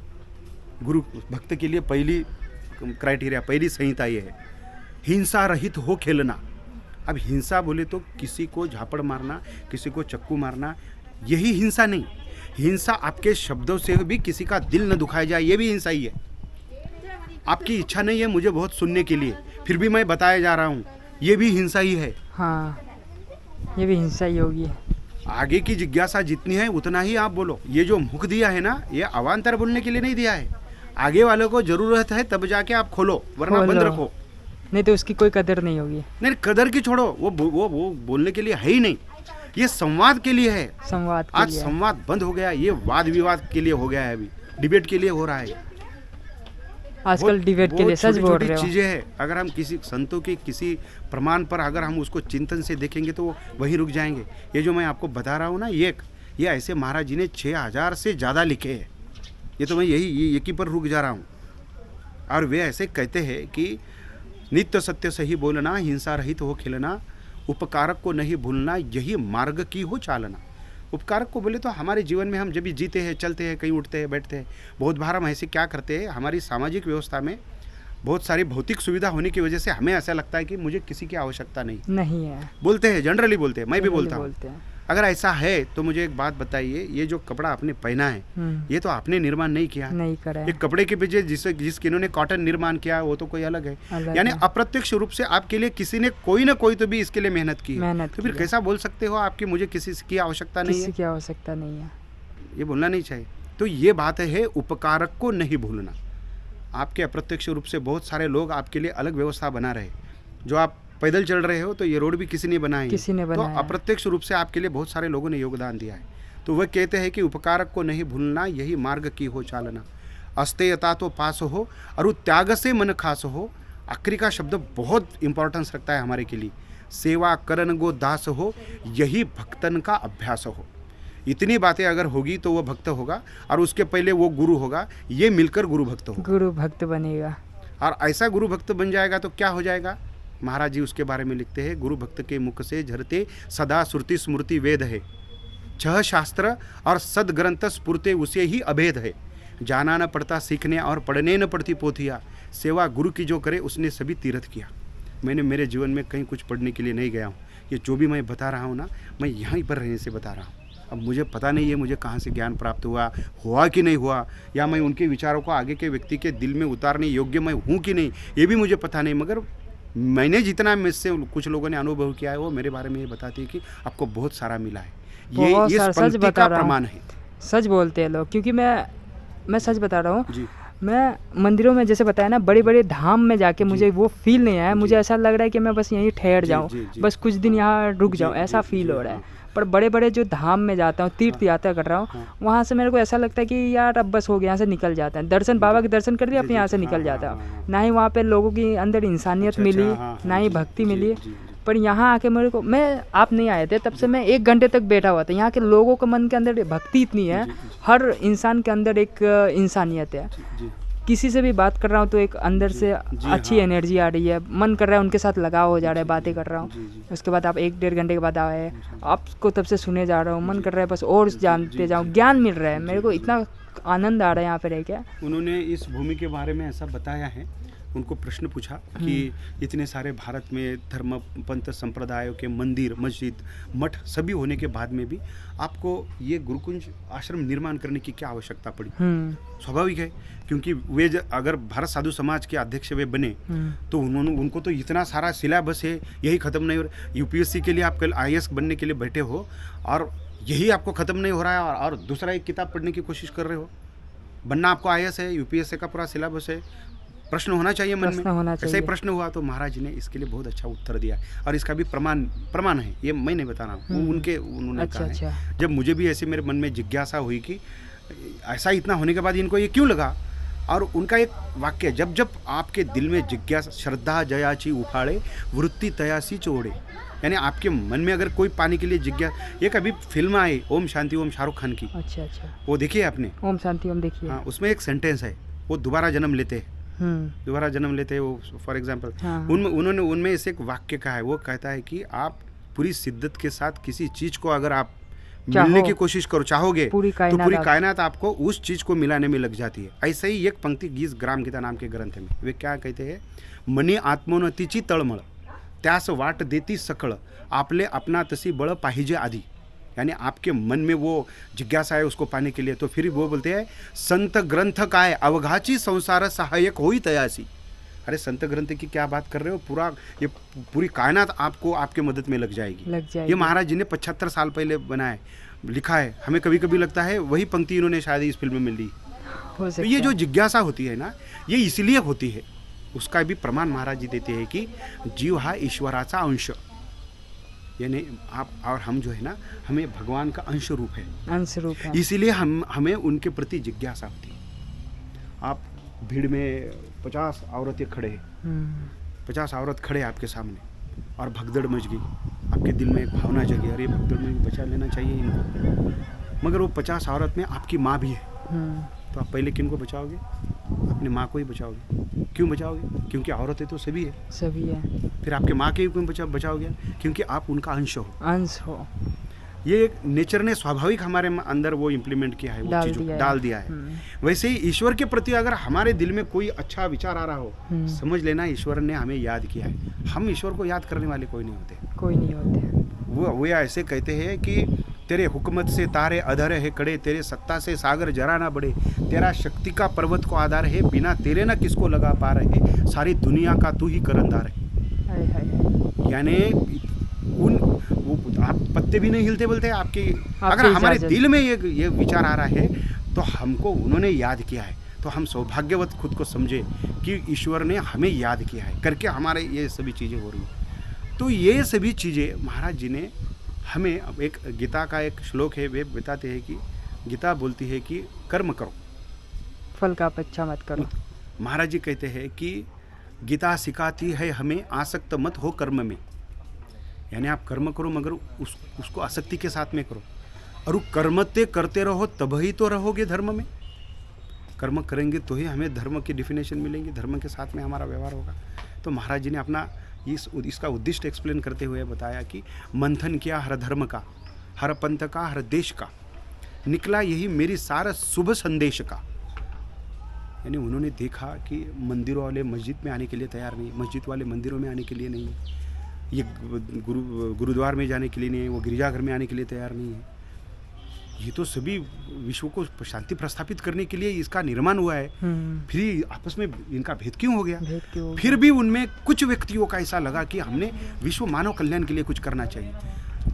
गुरु भक्त के लिए पहली क्राइटेरिया, पहली संहिता ये है, हिंसा रहित हो खेलना। अब हिंसा बोले तो किसी को झापड़ मारना, किसी को चक्कू मारना, यही हिंसा नहीं। हिंसा आपके शब्दों से भी किसी का दिल न दुखाया जाए, ये भी हिंसा ही है। आपकी इच्छा नहीं है मुझे बहुत सुनने के लिए, फिर भी मैं बताया जा रहा हूँ, ये भी हिंसा ही है। हाँ, ये भी हिंसा ही होगी। आगे की जिज्ञासा जितनी है उतना ही आप बोलो। ये जो मुख दिया है ना, ये अवान्तर बोलने के लिए नहीं दिया है। आगे वालों को जरूरत है तब जाके आप खोलो, वरना बंद रखो, नहीं तो उसकी कोई कदर नहीं होगी। नहीं, कदर की छोड़ो, वो बोलने के लिए है ही नहीं। ये संवाद के लिए है। संवाद आज संवाद बंद हो गया, ये वाद विवाद के लिए हो गया है, अभी डिबेट के लिए हो रहा है आजकल। डिबेट के लिए सच बोल रहे हो। चीजें हैं, अगर हम किसी संतों के किसी प्रमाण पर अगर हम उसको चिंतन से देखेंगे तो वहीं रुक जाएंगे। ये जो मैं आपको बता रहा हूँ ना, ये ऐसे महाराज जी ने 6000 से ज़्यादा लिखे हैं। ये तो मैं यही एक ही पर रुक जा रहा हूँ। और वे ऐसे कहते हैं कि नित्य सत्य सही बोलना, हिंसा रहित हो खेलना, उपकारक को नहीं भूलना, यही मार्ग की हो चालना। उपकारक को बोले तो हमारे जीवन में हम जब भी जीते हैं, चलते हैं, कहीं उठते हैं, बैठते हैं, बहुत बार हम ऐसे क्या करते हैं, हमारी सामाजिक व्यवस्था में बहुत सारी भौतिक सुविधा होने की वजह से हमें ऐसा लगता है कि मुझे किसी की आवश्यकता नहीं है। बोलते हैं, जनरली बोलते हैं, मैं भी बोलता हूँ। अगर ऐसा है तो मुझे एक बात बताइए, ये जो कपड़ा आपने पहना है, ये तो आपने निर्माण नहीं किया, नहीं करा है। एक कपड़े के पीछे जिसके इन्होंने कॉटन निर्माण किया, वो तो कोई अलग है। यानी अप्रत्यक्ष रूप से आपके लिए किसी ने कोई ना कोई तो भी इसके लिए मेहनत की है। तो फिर कैसा बोल सकते हो आपकी मुझे किसी की आवश्यकता नहीं है? आवश्यकता नहीं है, ये बोलना नहीं चाहिए। तो ये बात है, उपकारक को नहीं भूलना। आपके अप्रत्यक्ष रूप से बहुत सारे लोग आपके लिए अलग व्यवस्था बना रहे। जो आप पैदल चल रहे हो तो ये रोड भी किसी ने बनाई, तो अप्रत्यक्ष रूप से आपके लिए बहुत सारे लोगों ने योगदान दिया है। तो वह कहते हैं कि उपकारक को नहीं भूलना, यही मार्ग की हो चालना। अस्तेयता तो पास हो और त्याग से मन खास हो। आखिरी का शब्द बहुत इंपॉर्टेंस रखता है हमारे के लिए। सेवा करन गो दास हो, यही भक्तन का अभ्यास हो। इतनी बातें अगर होगी तो वो भक्त होगा, और उसके पहले वो गुरु होगा। ये मिलकर गुरु भक्त होगा, गुरु भक्त बनेगा। और ऐसा गुरु भक्त बन जाएगा तो क्या हो जाएगा? महाराज जी उसके बारे में लिखते हैं, गुरु भक्त के मुख से झरते सदा श्रुति स्मृति वेद है, 6 शास्त्र और सदग्रंथ स्फुरते उसे ही अभेद है, जाना न पड़ता सीखने और पढ़ने न पड़ती पोथिया, सेवा गुरु की जो करे उसने सभी तीर्थ किया। मैंने मेरे जीवन में कहीं कुछ पढ़ने के लिए नहीं गया हूँ, ये जो भी मैं बता रहा हूँ ना, मैं यहीं पर रहने से बता रहा हूँ। अब मुझे पता नहीं है मुझे कहाँ से ज्ञान प्राप्त हुआ कि नहीं हुआ, या मैं उनके विचारों को आगे के व्यक्ति के दिल में उतारने योग्य मैं हूँ कि नहीं, ये भी मुझे पता नहीं। मगर मैंने जितना मुझसे कुछ लोगों ने अनुभव किया है वो मेरे बारे में ये बताती है कि आपको बहुत सारा मिला है। बहुत ये सारा, इस सच पंक्ति बता का रहा हूँ। प्रमाण है। सच बोलते हैं लोग, क्योंकि मैं सच बता रहा हूँ। जी मैं मंदिरों में जैसे बताया ना, बड़े बड़े धाम में जाके मुझे वो फील नहीं आया। मुझे ऐसा लग रहा है कि मैं बस यहीं ठहर जी, जाऊँ, जी। बस कुछ दिन यहाँ रुक जी, जाऊँ, ऐसा जी, फील जी, हो रहा है। हाँ। पर बड़े बड़े जो धाम में जाता हूँ, तीर्थ यात्रा कर रहा हूँ, वहाँ से मेरे को ऐसा लगता है कि यार अब बस हो गया, यहाँ से निकल जाता है। दर्शन, बाबा के दर्शन कर दिया, अपने यहाँ से निकल जाता हूँ। ना ही वहाँ पे लोगों की अंदर इंसानियत मिली, ना ही भक्ति मिली। पर यहाँ आके मेरे को, आप नहीं आए थे तब से मैं 1 घंटे तक बैठा हुआ था। यहाँ के लोगों के मन के अंदर भक्ति इतनी है, हर इंसान के अंदर एक इंसानियत है। किसी से भी बात कर रहा हूँ तो एक अंदर से अच्छी एनर्जी आ रही है, मन कर रहा है उनके साथ लगाव हो जा रहा है, बातें कर रहा हूँ। उसके बाद आप 1-1.5 घंटे के बाद आए, आपको तब से सुने जा रहा हूँ, मन कर रहा है बस और जानते जाऊँ, ज्ञान मिल रहा है मेरे को, इतना आनंद आ रहा है यहाँ पे रह के। उन्होंने इस भूमि के बारे में ऐसा बताया है, उनको प्रश्न पूछा कि इतने सारे भारत में धर्म पंथ संप्रदायों के मंदिर, मस्जिद, मठ सभी होने के बाद में भी आपको ये गुरुकुंज आश्रम निर्माण करने की क्या आवश्यकता पड़ी? स्वाभाविक है, क्योंकि वे अगर भारत साधु समाज के अध्यक्ष वे बने तो उनको तो इतना सारा सिलेबस है, यही ख़त्म नहीं हो रहा। यूपीएससी के लिए आप कल IAS बनने के लिए बैठे हो और यही आपको ख़त्म नहीं हो रहा है, और दूसरा एक किताब पढ़ने की कोशिश कर रहे हो। बनना आपको IAS है, यूपीएससी का पूरा सिलेबस है, प्रश्न होना चाहिए मन में। ऐसा ही प्रश्न हुआ तो महाराज जी ने इसके लिए बहुत अच्छा उत्तर दिया, और इसका भी प्रमाण है, ये मैं नहीं बता रहा हूँ, उन्होंने कहा है। जब मुझे भी ऐसे मेरे मन में जिज्ञासा हुई कि ऐसा इतना होने के बाद इनको ये क्यों लगा, और उनका एक वाक्य, जब जब आपके दिल में जिज्ञासा, श्रद्धा जयाची उफाड़े वृत्ति तयासी चोड़े, यानी आपके मन में अगर कोई पाने के लिए जिज्ञासा। एक अभी फिल्म आई ओम शांति ओम, शाहरुख खान की, अच्छा, वो देखिए आपने? ओम शांति ओम देखिए। हाँ, उसमें एक सेंटेंस है, वो दोबारा जन्म लेते हैं, वो फॉर एग्जाम्पल। उन्होंने उनमें ऐसे एक वाक्य कहा है, वो कहता है कि आप पूरी शिद्दत के साथ किसी चीज को अगर आप मिलने की कोशिश करो, चाहोगे तो पूरी कायनात आपको उस चीज को मिलाने में लग जाती है। ऐसे ही एक पंक्ति गीत ग्राम गीता नाम के ग्रंथ में वे क्या कहते हैं, मनी आत्मोन्नतीची तळमळ त्यास वाट देती सकळ, आपले अपना तसी बळ पाहिजे आधी। यानी आपके मन में वो जिज्ञासा है उसको पाने के लिए, तो फिर वो बोलते हैं संत ग्रंथ काय अवघाची संसार सहायक होई तयासी। अरे संत ग्रंथ की क्या बात कर रहे हो, ये पूरी कायनात आपको आपके मदद में लग जाएगी। ये महाराज जी ने 75 साल पहले बनाया, लिखा है। हमें कभी कभी लगता है वही पंक्ति इन्होंने शायद इस फिल्म में ली। तो ये जो जिज्ञासा होती है ना, ये इसलिए होती है, उसका भी प्रमाण महाराज जी देते हैं कि जीव हा ईश्वराचा अंश, यानी आप और हम जो है ना, हमें भगवान का अंश रूप है, इसीलिए हमें उनके प्रति जिज्ञासा होती है। आप भीड़ में 50 औरतें खड़े हैं, 50 औरत खड़े आपके सामने, और भगदड़ मच गई, आपके दिल में एक भावना जगी, अरे भगदड़ में बचा लेना चाहिए इनको। मगर वो 50 औरत में आपकी माँ भी है, तो आप पहले किन को बचाओगे? अपनी माँ को ही बचाओगे। क्यों बचाओगे? क्योंकि औरतें तो सभी है। फिर आपके माँ के क्यों बचाओगे? क्योंकि आप उनका अंश हो। ये एक नेचर ने स्वाभाविक हमारे अंदर वो इम्प्लीमेंट किया है, वो चीज़ डाल दिया है। वैसे ही ईश्वर के प्रति अगर हमारे दिल में कोई अच्छा विचार आ रहा हो, समझ लेना ईश्वर ने हमें याद किया है। हम ईश्वर को याद करने वाले कोई नहीं होते। वो ऐसे कहते हैं कि तेरे हुकूमत से तारे अधर है कड़े, तेरे सत्ता से सागर जरा ना बढ़े, तेरा शक्ति का पर्वत को आधार है, बिना तेरे ना किसको लगा पा रहे, सारी दुनिया का तू ही करंदार है। यानी आप पत्ते भी नहीं हिलते बोलते आपके, अगर हमारे दिल में ये विचार आ रहा है तो हमको उन्होंने याद किया है, तो हम सौभाग्यवत खुद को समझे कि ईश्वर ने हमें याद किया है करके हमारे ये सभी चीज़ें हो रही हैं। तो ये सभी चीज़ें महाराज जी ने हमें, अब एक गीता का एक श्लोक है, वे बताते हैं कि गीता बोलती है कि कर्म करो, फल का अपेक्षा मत करो। महाराज जी कहते हैं कि गीता सिखाती है हमें आसक्त मत हो कर्म में, यानी आप कर्म करो मगर उसको आसक्ति के साथ में करो, और कर्म ते करते रहो तब ही तो रहोगे धर्म में। कर्म करेंगे तो ही हमें धर्म की डिफिनेशन मिलेंगी, धर्म के साथ में हमारा व्यवहार होगा। तो महाराज जी ने अपना इसका उद्दिष्ट एक्सप्लेन करते हुए बताया कि मंथन किया हर धर्म का, हर पंथ का, हर देश का, निकला यही मेरी सारा शुभ संदेश का। यानी उन्होंने देखा कि मंदिरों वाले मस्जिद में आने के लिए तैयार नहीं, मस्जिद वाले मंदिरों में आने के लिए नहीं, ये गुरुद्वार में जाने के लिए नहीं है, वो गिरजाघर में आने के लिए तैयार नहीं है। ये तो सभी विश्व को शांति प्रस्थापित करने के लिए इसका निर्माण हुआ है, फिर आपस में इनका भेद क्यों हो गया? फिर भी उनमें कुछ व्यक्तियों का ऐसा लगा कि हमने विश्व मानव कल्याण के लिए कुछ करना चाहिए।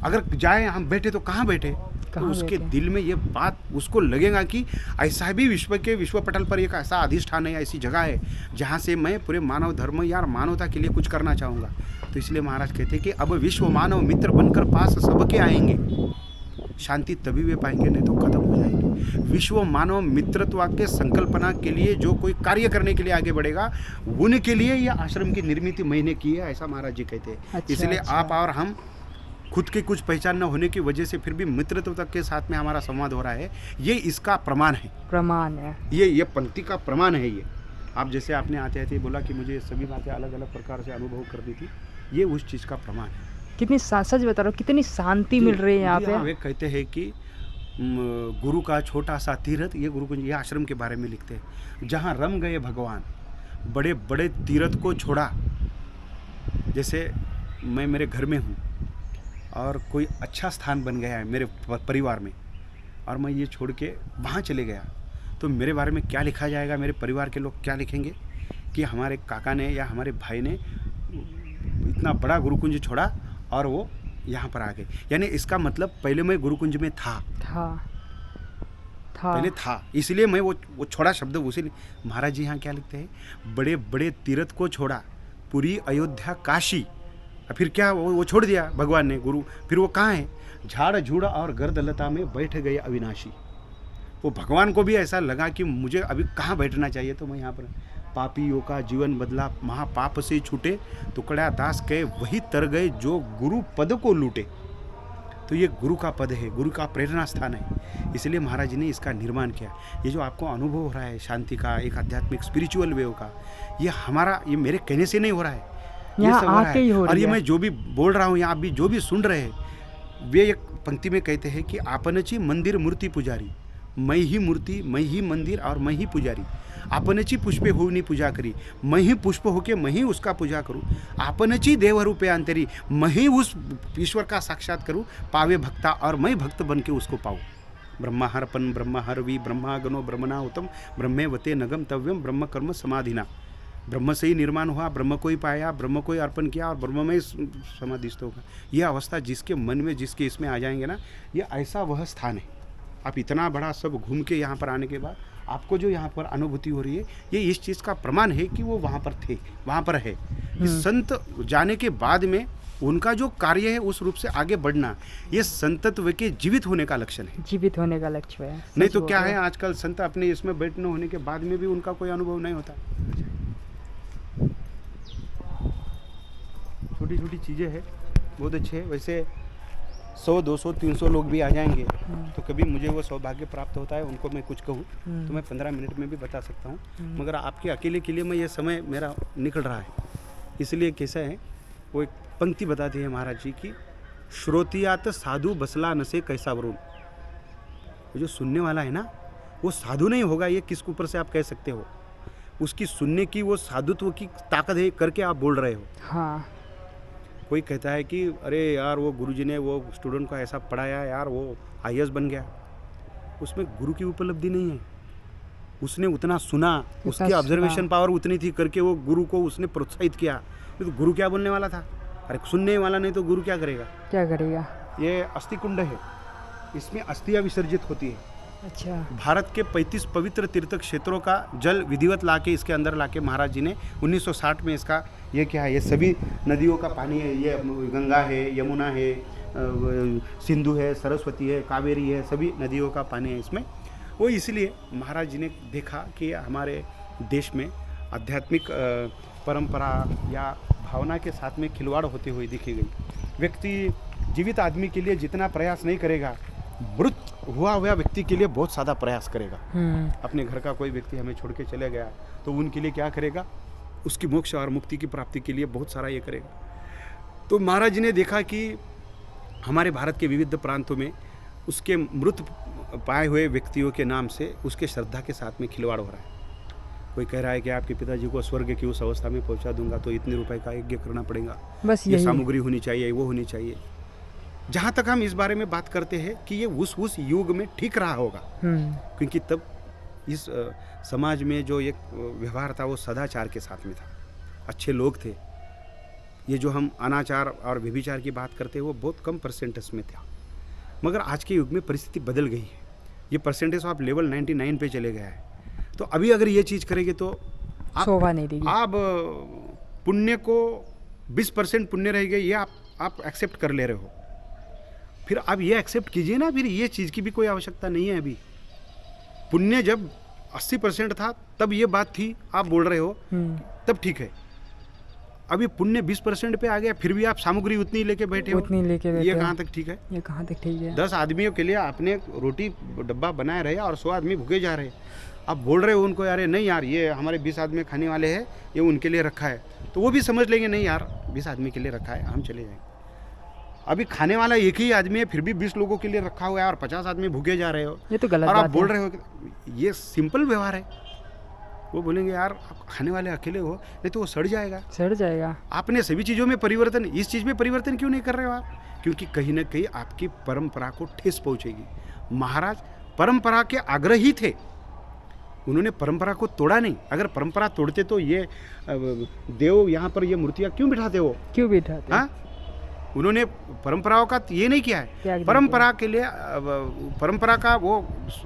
अगर जाए हम बैठे तो कहाँ बैठे? तो उसके दिल में ये बात उसको लगेगा कि ऐसा भी विश्व पटल पर एक ऐसा अधिष्ठान है, ऐसी जगह है जहाँ से मैं पूरे मानव धर्म या मानवता के लिए कुछ करना चाहूँगा। तो इसलिए महाराज कहते हैं कि अब विश्व मानव मित्र बनकर पास सबके आएंगे, शांति तभी वे पाएंगे, नहीं तो खत्म हो जाएंगे। विश्व मानव मित्रत्व के संकल्पना के लिए जो कोई कार्य करने के लिए आगे बढ़ेगा, उनके लिए ये आश्रम की निर्मित मैंने की है, ऐसा महाराज जी कहते हैं। इसलिए आप और हम खुद के कुछ पहचान न होने की वजह से फिर भी मित्रत्व के साथ में हमारा संवाद हो रहा है, ये इसका प्रमाण है, ये पंक्ति का प्रमाण है। ये आप जैसे आपने आते आते बोला कि मुझे सभी बातें अलग अलग प्रकार से अनुभव कर दी थी, ये उस चीज़ का प्रमाण है। कितनी सच बता रहा हूँ, कितनी शांति मिल रही है यहाँ पे। वे कहते हैं कि गुरु का छोटा सा तीर्थ, ये गुरुकुंज, ये आश्रम के बारे में लिखते हैं, जहाँ रम गए भगवान, बड़े बड़े तीर्थ को छोड़ा। जैसे मैं मेरे घर में हूँ और कोई अच्छा स्थान बन गया है मेरे परिवार में, और मैं ये छोड़ के वहाँ चले गया, तो मेरे बारे में क्या लिखा जाएगा? मेरे परिवार के लोग क्या लिखेंगे कि हमारे काका ने या हमारे भाई ने इतना बड़ा गुरुकुंज छोड़ा और वो यहाँ पर आ गए। यानी इसका मतलब पहले मैं गुरुकुंज में था। पहले था, इसलिए मैं वो छोड़ा शब्द उसे। महाराज जी यहाँ क्या लिखते हैं? बड़े बड़े तीर्थ को छोड़ा, पूरी अयोध्या काशी, फिर क्या वो छोड़ दिया भगवान ने गुरु, फिर वो कहाँ है? झाड़ झूड़ और गर्दलता में बैठ गए अविनाशी। वो भगवान को भी ऐसा लगा कि मुझे अभी कहाँ बैठना चाहिए, तो मैं यहाँ पर। पापियों का जीवन बदला, महापाप से छूटे, टुकड़ा दास कहे वही तर गए जो गुरु पद को लूटे। तो ये गुरु का पद है, गुरु का प्रेरणा स्थान है, इसलिए महाराज जी ने इसका निर्माण किया। ये जो आपको अनुभव हो रहा है शांति का, एक आध्यात्मिक स्पिरिचुअल वेव का, ये हमारा, ये मेरे कहने से नहीं हो रहा है, ये सब हो रहा है। और ये मैं जो भी बोल रहा हूँ, यहाँ आप भी जो भी सुन रहे हैं, वे एक पंक्ति में कहते हैं कि आपनची मंदिर मूर्ति पुजारी, मैं ही मूर्ति, मैं ही मंदिर और मैं ही पुजारी। आपनची पुष्पे होनी पूजा करी, मैं ही पुष्प होके मैं ही उसका पूजा करूँ। आपनची देव रूपे अंतरी, मैं ही उस ईश्वर का साक्षात करूँ, पावे भक्ता और मैं भक्त बन के उसको पाऊँ। ब्रह्मा हरपन ब्रह्म हरवी ब्रह्मा गणो ब्रह्मणा उत्तम ब्रह्मे वते नगम तव्यम ब्रह्म कर्म समाधिना। ब्रह्म से ही निर्माण हुआ, ब्रह्म को ही पाया, ब्रह्म को ही अर्पण किया और ब्रह्म में ही समाधिस्थ होगा। यह अवस्था जिसके मन में, जिसके इसमें आ जाएंगे ना, ये ऐसा वह स्थान है। आप इतना बड़ा सब घूम के यहाँ पर आने के बाद आपको जो यहाँ पर अनुभूति हो रही है, ये इस चीज़ का प्रमाण है कि वो वहाँ पर थे, वहाँ पर है। संत जाने के बाद में उनका जो कार्य है उस रूप से आगे बढ़ना, ये संतत्व के जीवित होने का लक्षण है, जीवित होने का लक्ष्य है। नहीं तो क्या है, आजकल संत अपने इसमें बैठने होने के बाद में भी उनका कोई अनुभव नहीं होता। छोटी छोटी चीज़ें हैं, बहुत अच्छे है। वैसे 100, 200, 300 लोग भी आ जाएंगे तो कभी मुझे वो सौभाग्य प्राप्त होता है उनको मैं कुछ कहूँ तो मैं 15 मिनट में भी बता सकता हूँ, मगर आपके अकेले के लिए मैं ये समय मेरा निकल रहा है। इसलिए कैसा है, वो एक पंक्ति बताती है महाराज जी की, श्रोतियात साधु बसला नसे कैसा वरुण। वो जो सुनने वाला है ना, वो साधु नहीं होगा, ये किसके ऊपर से आप कह सकते हो? उसकी सुनने की वो साधुत्व की ताकत है करके आप बोल रहे हो। हाँ। कोई कहता है कि अरे यार वो गुरुजी ने वो स्टूडेंट को ऐसा पढ़ाया यार, वो IAS बन गया। उसमें गुरु की उपलब्धि नहीं है, उसने उतना सुना, उसकी ऑब्जर्वेशन पावर उतनी थी करके वो गुरु को उसने प्रोत्साहित किया। तो गुरु क्या बोलने वाला था? अरे सुनने वाला नहीं तो गुरु क्या करेगा? क्या करेगा? ये अस्थि कुंड है, इसमें अस्थियाँ विसर्जित होती है। अच्छा। भारत के 35 पवित्र तीर्थ क्षेत्रों का जल विधिवत लाके इसके अंदर लाके महाराज जी ने 1960 में इसका, ये क्या है, ये सभी नदियों का पानी है, ये गंगा है, यमुना है, सिंधु है, सरस्वती है, कावेरी है, सभी नदियों का पानी है इसमें। वो इसलिए महाराज जी ने देखा कि हमारे देश में आध्यात्मिक परंपरा या भावना के साथ में खिलवाड़ होती हुई दिखी गई। व्यक्ति जीवित आदमी के लिए जितना प्रयास नहीं करेगा, मृत हुआ व्यक्ति के लिए बहुत ज़्यादा प्रयास करेगा। अपने घर का कोई व्यक्ति हमें छोड़ के चले गया तो उनके लिए क्या करेगा? उसकी मोक्ष और मुक्ति की प्राप्ति के लिए बहुत सारा ये करेगा। तो महाराज जी ने देखा कि हमारे भारत के विविध प्रांतों में उसके मृत पाए हुए व्यक्तियों के नाम से उसके श्रद्धा के साथ में खिलवाड़ हो रहा है। कोई कह रहा है कि आपके पिताजी को स्वर्ग की उस अवस्था में पहुंचा दूंगा तो इतने रुपए का यज्ञ करना पड़ेगा, बस ये यही सामग्री होनी चाहिए, वो होनी चाहिए। जहाँ तक हम इस बारे में बात करते हैं कि ये उस युग में ठीक रहा होगा, क्योंकि तब इस समाज में जो एक व्यवहार था वो सदाचार के साथ में था, अच्छे लोग थे। ये जो हम अनाचार और व्यभिचार की बात करते हैं वो बहुत कम परसेंटेज में था। मगर आज के युग में परिस्थिति बदल गई है, ये परसेंटेज आप लेवल 99 पे चले गया है। तो अभी अगर ये चीज़ करेंगे तो शोभा नहीं देगी। आप पुण्य को 20% पुण्य रहेगा, ये आप एक्सेप्ट कर ले रहे हो। फिर आप ये एक्सेप्ट कीजिए ना, फिर ये चीज़ की भी कोई आवश्यकता नहीं है। अभी पुण्य जब 80% था तब ये बात थी, आप बोल रहे हो तब ठीक है। अभी पुण्य 20% पे आ गया, फिर भी आप सामग्री उतनी लेके बैठे हो, ये कहाँ तक ठीक है? ये कहाँ तक ठीक है? 10 आदमियों के लिए आपने रोटी डब्बा बनाए रहे और 100 आदमी भूखे जा रहे, आप बोल रहे हो उनको यार नहीं यार ये हमारे 20 आदमी खाने वाले हैं, ये उनके लिए रखा है, तो वो भी समझ लेंगे नहीं यार 20 आदमी के लिए रखा है, हम चले जाएंगे। अभी खाने वाला एक ही आदमी है, फिर भी 20 लोगों के लिए रखा हुआ है और 50 आदमी भूखे जा रहे हो, ये तो गलत और बात आप बोल रहे हो कि ये सिंपल व्यवहार है। वो बोलेंगे यार आप खाने वाले अकेले हो, नहीं तो वो सड़ जाएगा। आपने सभी चीज़ों में परिवर्तन, इस चीज़ में परिवर्तन क्यों नहीं कर रहे हो आप? क्योंकि कहीं ना कहीं आपकी परंपरा को ठेस पहुंचेगी। महाराज परंपरा के आग्रही थे, उन्होंने परंपरा को तोड़ा नहीं। अगर परंपरा तोड़ते तो ये देव यहाँ पर ये मूर्तियाँ क्यों बिठाते हो? क्यों बिठाते? हाँ, उन्होंने परंपराओं का ये नहीं किया है, परंपरा के लिए परंपरा का वो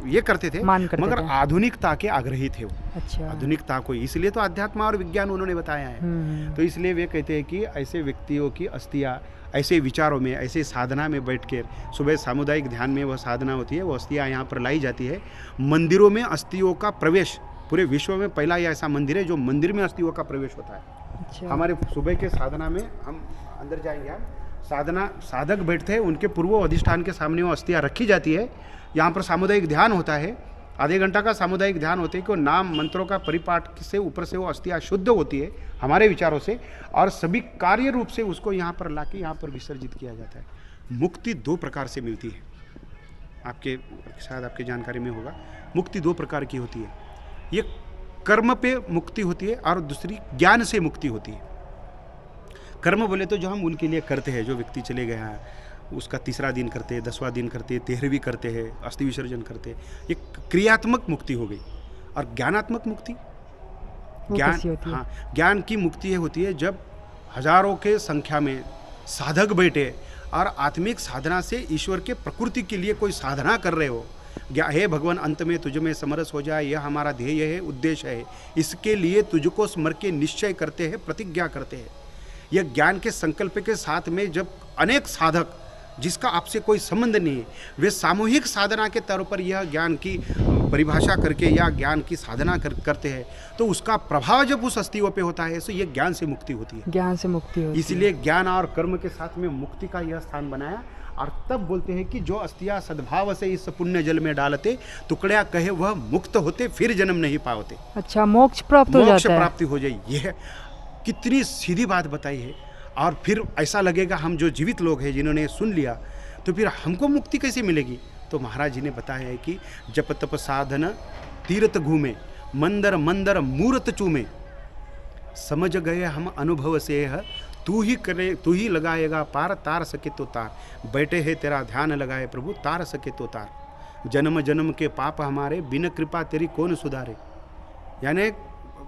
ये करते थे, मगर आधुनिकता के आग्रही थे वो। अच्छा। आधुनिकता को, इसलिए तो अध्यात्म और विज्ञान उन्होंने बताया है। तो इसलिए वे कहते हैं कि ऐसे व्यक्तियों की अस्थियाँ ऐसे विचारों में, ऐसे साधना में बैठ कर, सुबह सामुदायिक ध्यान में वह साधना होती है, वो अस्थियाँ यहाँ पर लाई जाती है। मंदिरों में अस्थियों का प्रवेश पूरे विश्व में पहला ही ऐसा मंदिर है जो मंदिर में अस्थियों का प्रवेश होता है। अच्छा। हमारे सुबह के साधना में हम अंदर जाएंगे, हम साधक बैठते हैं, उनके पूर्व अधिष्ठान के सामने वो अस्थियाँ रखी जाती है। यहाँ पर सामुदायिक ध्यान होता है, आधे घंटा का सामुदायिक ध्यान होते हैं कि नाम मंत्रों का परिपाठ से ऊपर से वो अस्थियाँ शुद्ध होती है हमारे विचारों से, और सभी कार्य रूप से उसको यहाँ पर लाके यहाँ पर विसर्जित किया जाता है। मुक्ति 2 प्रकार से मिलती है, आपके शायद आपके जानकारी में होगा। मुक्ति 2 प्रकार की होती है, ये कर्म पे मुक्ति होती है और दूसरी ज्ञान से मुक्ति होती है। कर्म बोले तो जो हम उनके लिए करते हैं, जो व्यक्ति चले गए हैं उसका 3रा दिन करते हैं, 10वां दिन करते हैं, 13वीं करते हैं, अस्थि विसर्जन करते हैं, ये क्रियात्मक मुक्ति हो गई। और ज्ञानात्मक मुक्ति, ज्ञान की मुक्ति होती है जब हजारों के संख्या में साधक बैठे और आत्मिक साधना से ईश्वर के प्रकृति के लिए कोई साधना कर रहे हो। हे भगवान अंत में तुझ में समरस हो जाए, यह हमारा ध्येय है, उद्देश्य है, इसके लिए तुझको स्मर के निश्चय करते हैं, प्रतिज्ञा करते हैं। यह ज्ञान के संकल्प के साथ में जब अनेक साधक जिसका आपसे कोई संबंध नहीं है, वे सामूहिक साधना के तौर पर यह ज्ञान की परिभाषा करके या ज्ञान की साधना करते हैं, तो उसका प्रभाव जब उस अस्थियों पे होता है तो ये ज्ञान से मुक्ति होती है। ज्ञान से मुक्ति होती है। इसलिए ज्ञान और कर्म के साथ में मुक्ति का यह स्थान बनाया। और तब बोलते हैं कि जो अस्थियाँ सद्भाव से इस पुण्य जल में डालते, टुकड़िया कहे वह मुक्त होते, फिर जन्म नहीं पाते। अच्छा, मोक्ष प्राप्त हो जाता है। मोक्ष प्राप्ति हो जाए, यह कितनी सीधी बात बताई है। और फिर ऐसा लगेगा हम जो जीवित लोग हैं जिन्होंने सुन लिया, तो फिर हमको मुक्ति कैसे मिलेगी? तो महाराज जी ने बताया है कि जप तप साधन तीर्थ घूमे, मंदर मंदर मूर्त चूमे, समझ गए हम अनुभव से है, तू ही करे तू ही लगाएगा पार, तार सके तो तार, बैठे है तेरा ध्यान लगाए प्रभु, तार सके तो तार, जन्म जन्म के पाप हमारे, बिन कृपा तेरी कौन सुधारे। यानी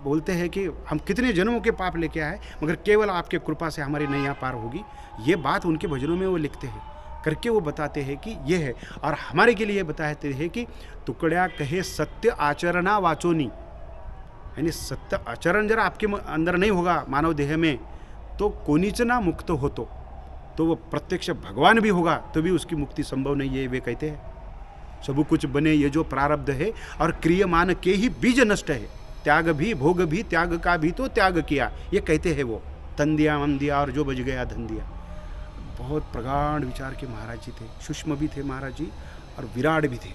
बोलते हैं कि हम कितने जन्मों के पाप लेके आए, मगर केवल आपके कृपा से हमारी नैया पार होगी। ये बात उनके भजनों में वो लिखते हैं, करके वो बताते हैं कि ये है। और हमारे के लिए बताते हैं कि टुकड़िया कहे सत्य आचरणा वाचोनी, यानी सत्य आचरण जरा आपके अंदर नहीं होगा मानव देह में, तो कोनीचना मुक्त हो तो वो प्रत्यक्ष भगवान भी होगा तो भी उसकी मुक्ति संभव नहीं है। वे कहते हैं सब कुछ बने ये जो प्रारब्ध है, और क्रियमान के ही बीज नष्ट है, त्याग भी भोग भी त्याग का भी तो त्याग किया, ये कहते हैं वो। तन दिया मन दिया और जो बच गया धन दिया। बहुत प्रगाढ़ विचार के महाराज जी थे, सूक्ष्म भी थे महाराज जी और विराट भी थे।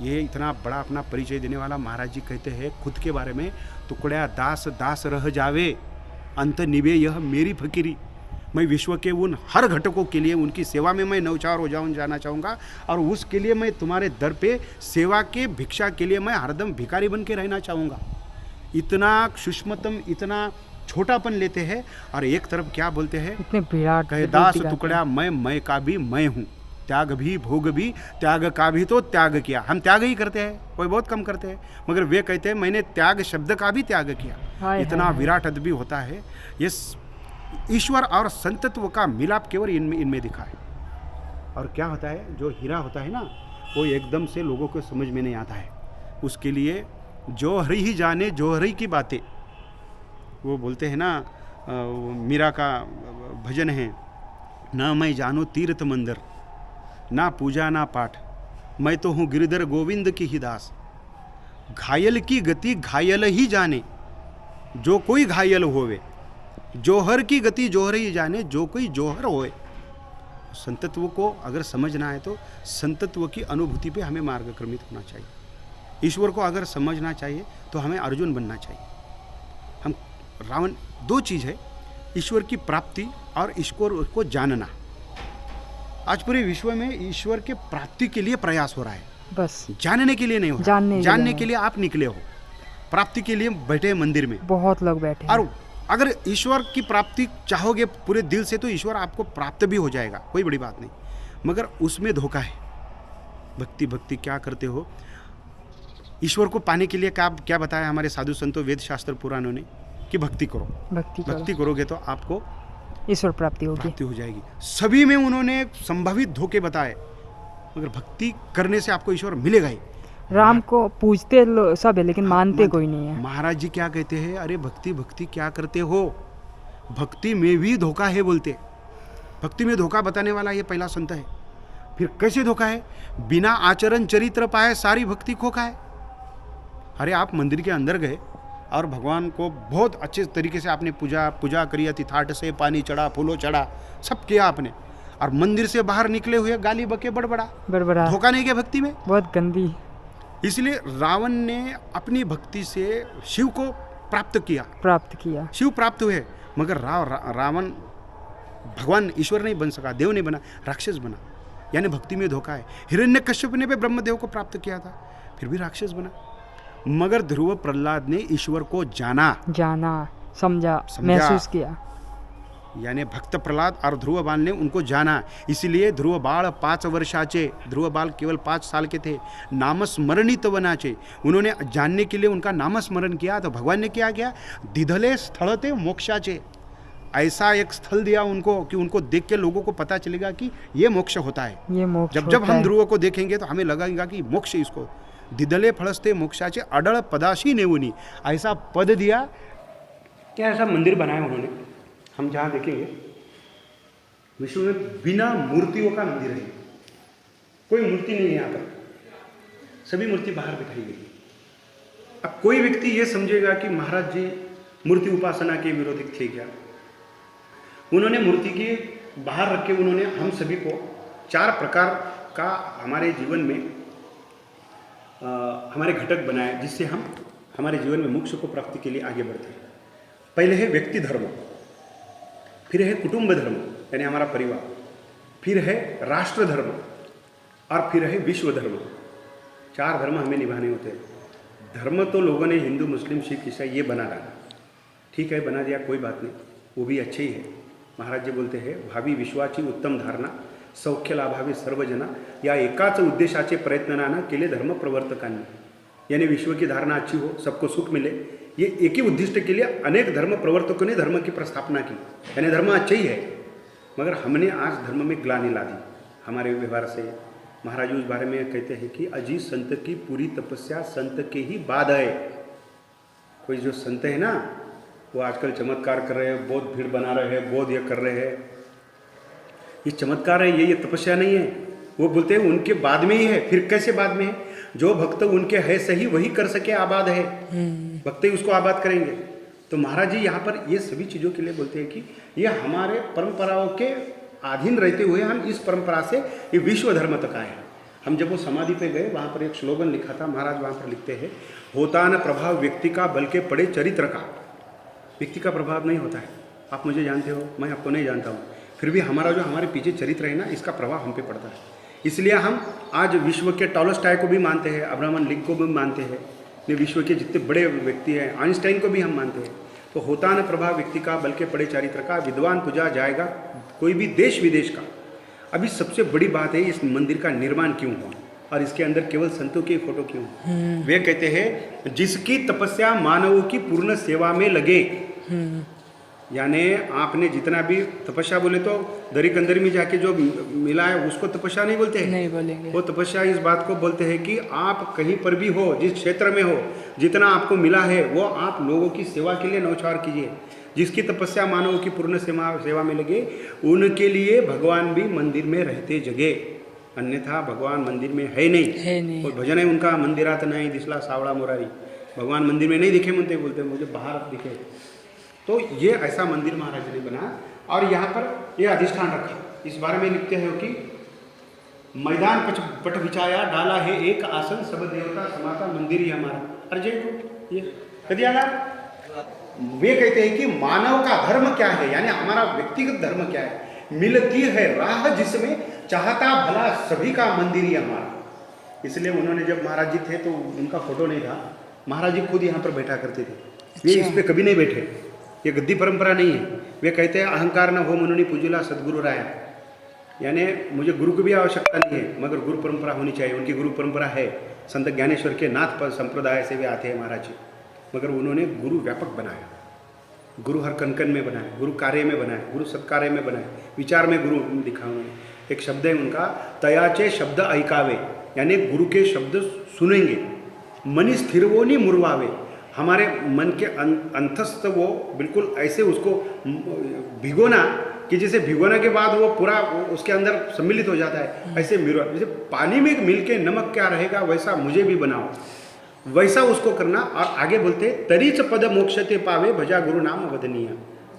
ये इतना बड़ा अपना परिचय देने वाला महाराज जी कहते हैं खुद के बारे में, टुकड़ा दास दास रह जावे, अंत निभे यह मेरी फकीरी। मैं विश्व के उन हर घटकों के लिए उनकी सेवा में मैं नौचार हो जाना चाहूँगा, और उसके लिए मैं तुम्हारे दर पे सेवा के भिक्षा के लिए मैं हरदम भिखारी बन के रहना चाहूँगा। इतना सूक्ष्मतम, इतना छोटापन लेते हैं, और एक तरफ क्या बोलते हैं, इतने विराट कहे दास टुकड़ा मैं का भी मैं हूँ, त्याग भी भोग भी, त्याग का भी तो त्याग किया। हम त्याग ही करते हैं, कोई बहुत कम करते हैं, मगर वे कहते हैं मैंने त्याग शब्द का भी त्याग किया। इतना विराट अदबी होता है। ये ईश्वर और संतत्व का मिलाप केवल इनमें दिखा है। और क्या होता है, जो हीरा होता है ना, वो एकदम से लोगों को समझ में नहीं आता है। उसके लिए जो हरि ही जाने जो हरि की बातें, वो बोलते हैं ना, मीरा का भजन है, ना मैं जानो तीर्थ मंदिर, ना पूजा ना पाठ, मैं तो हूँ गिरधर गोविंद की ही दास। घायल की गति घायल ही जाने, जो कोई घायल होवे, जोहर की गति जोहर ही जाने, जो कोई जोहर होए। संतत्व को अगर समझना है तो संतत्व की अनुभूति पे हमें मार्गक्रमित होना चाहिए। ईश्वर को अगर समझना चाहिए तो हमें अर्जुन बनना चाहिए। हम रावण, दो चीज़ है, ईश्वर की प्राप्ति और ईश्वर को जानना। आज पूरे विश्व में ईश्वर के प्राप्ति के लिए प्रयास हो रहा है, बस जानने के लिए नहीं हो रहा। जानने के लिए आप निकले हो, प्राप्ति के लिए बैठे मंदिर में बहुत लोग बैठे। और अगर ईश्वर की प्राप्ति चाहोगे पूरे दिल से तो ईश्वर आपको प्राप्त भी हो जाएगा, कोई बड़ी बात नहीं, मगर उसमें धोखा है। भक्ति क्या करते हो, ईश्वर को पाने के लिए क्या बताया हमारे साधु संतों, वेद शास्त्र पुराणों ने, कि भक्ति करो। भक्ति करोगे तो आपको ईश्वर प्राप्ति हो जाएगी। सभी में उन्होंने संभावित धोखे बताए, मगर भक्ति करने से आपको ईश्वर मिलेगा ही। राम को पूजते सब है, लेकिन मानते कोई नहीं है। महाराज जी क्या कहते हैं, अरे भक्ति क्या करते हो, भक्ति में भी धोखा है बोलते। भक्ति में धोखा बताने वाला ये पहला संत है। फिर कैसे धोखा है, बिना आचरण चरित्र पाए सारी भक्ति खोखा है। अरे आप मंदिर के अंदर गए और भगवान को बहुत अच्छे तरीके से आपने पूजा करी, अतिथाट से पानी चढ़ा, फूलों चढ़ा, सब किया आपने, और मंदिर से बाहर निकले हुए गाली बके बड़बड़ा, धोखा नहीं किया भक्ति में, बहुत गंदी। इसलिए रावण ने अपनी भक्ति से शिव को प्राप्त किया, शिव प्राप्त हुए, मगर रावण भगवान ईश्वर नहीं बन सका, देव नहीं बना, राक्षस बना, यानी भक्ति में धोखा है। हिरण्यकश्यप ने भी ब्रह्मदेव को प्राप्त किया था, फिर भी राक्षस बना। मगर ध्रुव प्रहलाद ने ईश्वर को जाना, समझा, महसूस किया, यानी भक्त प्रहलाद और ध्रुव बाल ने उनको जाना। इसलिए ध्रुव बाळ 5 वर्षाचे, ध्रुव बाल केवल 5 साल के थे, नामस्मरणित वनाचे, उन्होंने जानने के लिए उनका नामस्मरण किया। तो भगवान ने क्या किया, दिधले स्थल थे मोक्षाचे, ऐसा एक स्थल दिया उनको कि उनको देख के लोगों को पता चलेगा कि ये मोक्ष होता है। ये मोक्ष जब हम ध्रुव को देखेंगे तो हमें लगेगा कि मोक्ष, इसको दिधले फलस्ते मोक्षाचे अडल पदाशी नेवनी, ऐसा पद दिया। क्या ऐसा मंदिर बनाया उन्होंने, हम जहाँ देखेंगे विश्व में बिना मूर्तियों का मंदिर है, कोई मूर्ति नहीं है यहाँ पर, सभी मूर्ति बाहर दिखाई गई। अब कोई व्यक्ति ये समझेगा कि महाराज जी मूर्ति उपासना के विरोधी थे क्या, उन्होंने मूर्ति के बाहर रख के उन्होंने हम सभी को 4 प्रकार का हमारे जीवन में हमारे घटक बनाए, जिससे हम हमारे जीवन में मोक्ष को प्राप्ति के लिए आगे बढ़ते हैं। पहले है व्यक्ति धर्म, फिर है कुटुंब धर्म यानी हमारा परिवार, फिर है राष्ट्र धर्म, और फिर है विश्व धर्म। 4 धर्म हमें निभाने होते हैं। धर्म तो लोगों ने हिंदू, मुस्लिम, सिख, ईसाई ये बना डाला, ठीक है, बना दिया, कोई बात नहीं, वो भी अच्छे ही है। महाराज जी बोलते हैं, भावी विश्वाची उत्तम धारणा, सौख्य लाभावी सर्वजना, या एकाच उद्देशाचे प्रयत्नांना केले धर्म प्रवर्तकांनी, यानी विश्व की धारणा अच्छी हो, सबको सुख मिले, ये एक ही उद्दिष्ट के लिए अनेक धर्म प्रवर्तकों ने धर्म की प्रस्थापना की, यानी धर्म अच्छा ही है, मगर हमने आज धर्म में ग्लानि ला दी हमारे व्यवहार से। महाराज उस बारे में कहते हैं कि अजी संत की पूरी तपस्या संत के ही बाद है। कोई जो संत है ना, वो आजकल चमत्कार कर रहे हैं, बहुत भीड़ बना रहे हैं, बहुत ये कर रहे हैं, ये चमत्कार है, ये तपस्या नहीं है। वो बोलते हैं उनके बाद में ही है। फिर कैसे बाद में है, जो भक्त उनके है सही वही कर सके आबाद है, भक्त ही उसको आबाद करेंगे। तो महाराज जी यहाँ पर ये सभी चीज़ों के लिए बोलते हैं कि ये हमारे परंपराओं के अधीन रहते हुए हम इस परंपरा से ये विश्व धर्म तक आए हैं। हम जब वो समाधि पे गए वहाँ पर एक स्लोगन लिखा था, महाराज वहाँ पर लिखते हैं, होता न प्रभाव व्यक्ति का बल्कि पड़े चरित्र का। व्यक्ति का प्रभाव नहीं होता है, आप मुझे जानते हो, मैं आपको नहीं जानता हूँ, फिर भी हमारा जो हमारे पीछे चरित्र है ना, इसका प्रभाव हम पे पड़ता है। इसलिए हम आज विश्व के टॉलस्टॉय को भी मानते हैं, अब्राहम लिंकन को भी मानते हैं, ये विश्व के जितने बड़े व्यक्ति हैं, आइंस्टाइन को भी हम मानते हैं। तो होता न प्रभाव व्यक्ति का बल्कि पड़े चरित्र का, विद्वान पूजा जाएगा कोई भी देश विदेश का। अभी सबसे बड़ी बात है इस मंदिर का निर्माण क्यों हुआ और इसके अंदर केवल संतों की फोटो क्यों? वे कहते हैं जिसकी तपस्या मानवों की पूर्ण सेवा में लगे, यानी आपने जितना भी तपस्या बोले तो दरी कंदरी में जाके जो मिला है उसको तपस्या नहीं बोलते हैं, नहीं बोलेंगे। वो तपस्या इस बात को बोलते हैं कि आप कहीं पर भी हो, जिस क्षेत्र में हो, जितना आपको मिला है वो आप लोगों की सेवा के लिए न्यौछावर कीजिए। जिसकी तपस्या मानवों की पूर्ण सेवा में लगे उनके लिए भगवान भी मंदिर में रहते जगे, अन्यथा भगवान मंदिर में है नहीं। और भजन है उनका, मंदिरात नहीं दिसला सावड़ा मुरारी, भगवान मंदिर में नहीं दिखे मनते, बोलते मुझे बाहर दिखे। तो ये ऐसा मंदिर महाराज ने बना और यहाँ पर ये अधिष्ठान रखा। इस बारे में लिखते हैं कि मैदान पट बिछाया डाला है एक आसन, सब देवता समाता मंदिर ही हमारा। अर्जय ये कभी आना, वे कहते हैं कि मानव का धर्म क्या है, यानी हमारा व्यक्तिगत धर्म क्या है, मिलती है राह जिसमें चाहता भला सभी का मंदिर ही हमारा। इसलिए उन्होंने जब महाराज जी थे तो उनका फोटो नहीं था, महाराज जी खुद यहाँ पर बैठा करते थे, वे इस पे कभी नहीं बैठे, ये गद्दी परंपरा नहीं है। वे कहते हैं अहंकार न हो मनुनी पूजिला सदगुरु राया, यानी मुझे गुरु की भी आवश्यकता नहीं है मगर गुरु परंपरा होनी चाहिए। उनकी गुरु परंपरा है, संत ज्ञानेश्वर के नाथ पर संप्रदाय से वे आते हैं महाराज जी, मगर उन्होंने गुरु व्यापक बनाया, गुरु हर कनकन में बनाया, गुरु कार्य में बनाया, गुरु सत्कार्य में बनाया, विचार में गुरु दिखा उन्होंने। एक शब्द है उनका, तयाचे शब्द ऐकावे, यानी गुरु के शब्द सुनेंगे, मनी स्थिर वो नहीं मुरवावे, हमारे मन के अंतस्थ वो बिल्कुल ऐसे उसको भिगोना कि जैसे भिगोने के बाद वो पूरा उसके अंदर सम्मिलित हो जाता है, ऐसे मिलवा, जैसे पानी में मिल के नमक क्या रहेगा वैसा मुझे भी बनाओ, वैसा उसको करना। और आगे बोलते तरीच पद मोक्षते पावे भजा गुरु नाम वदनीय,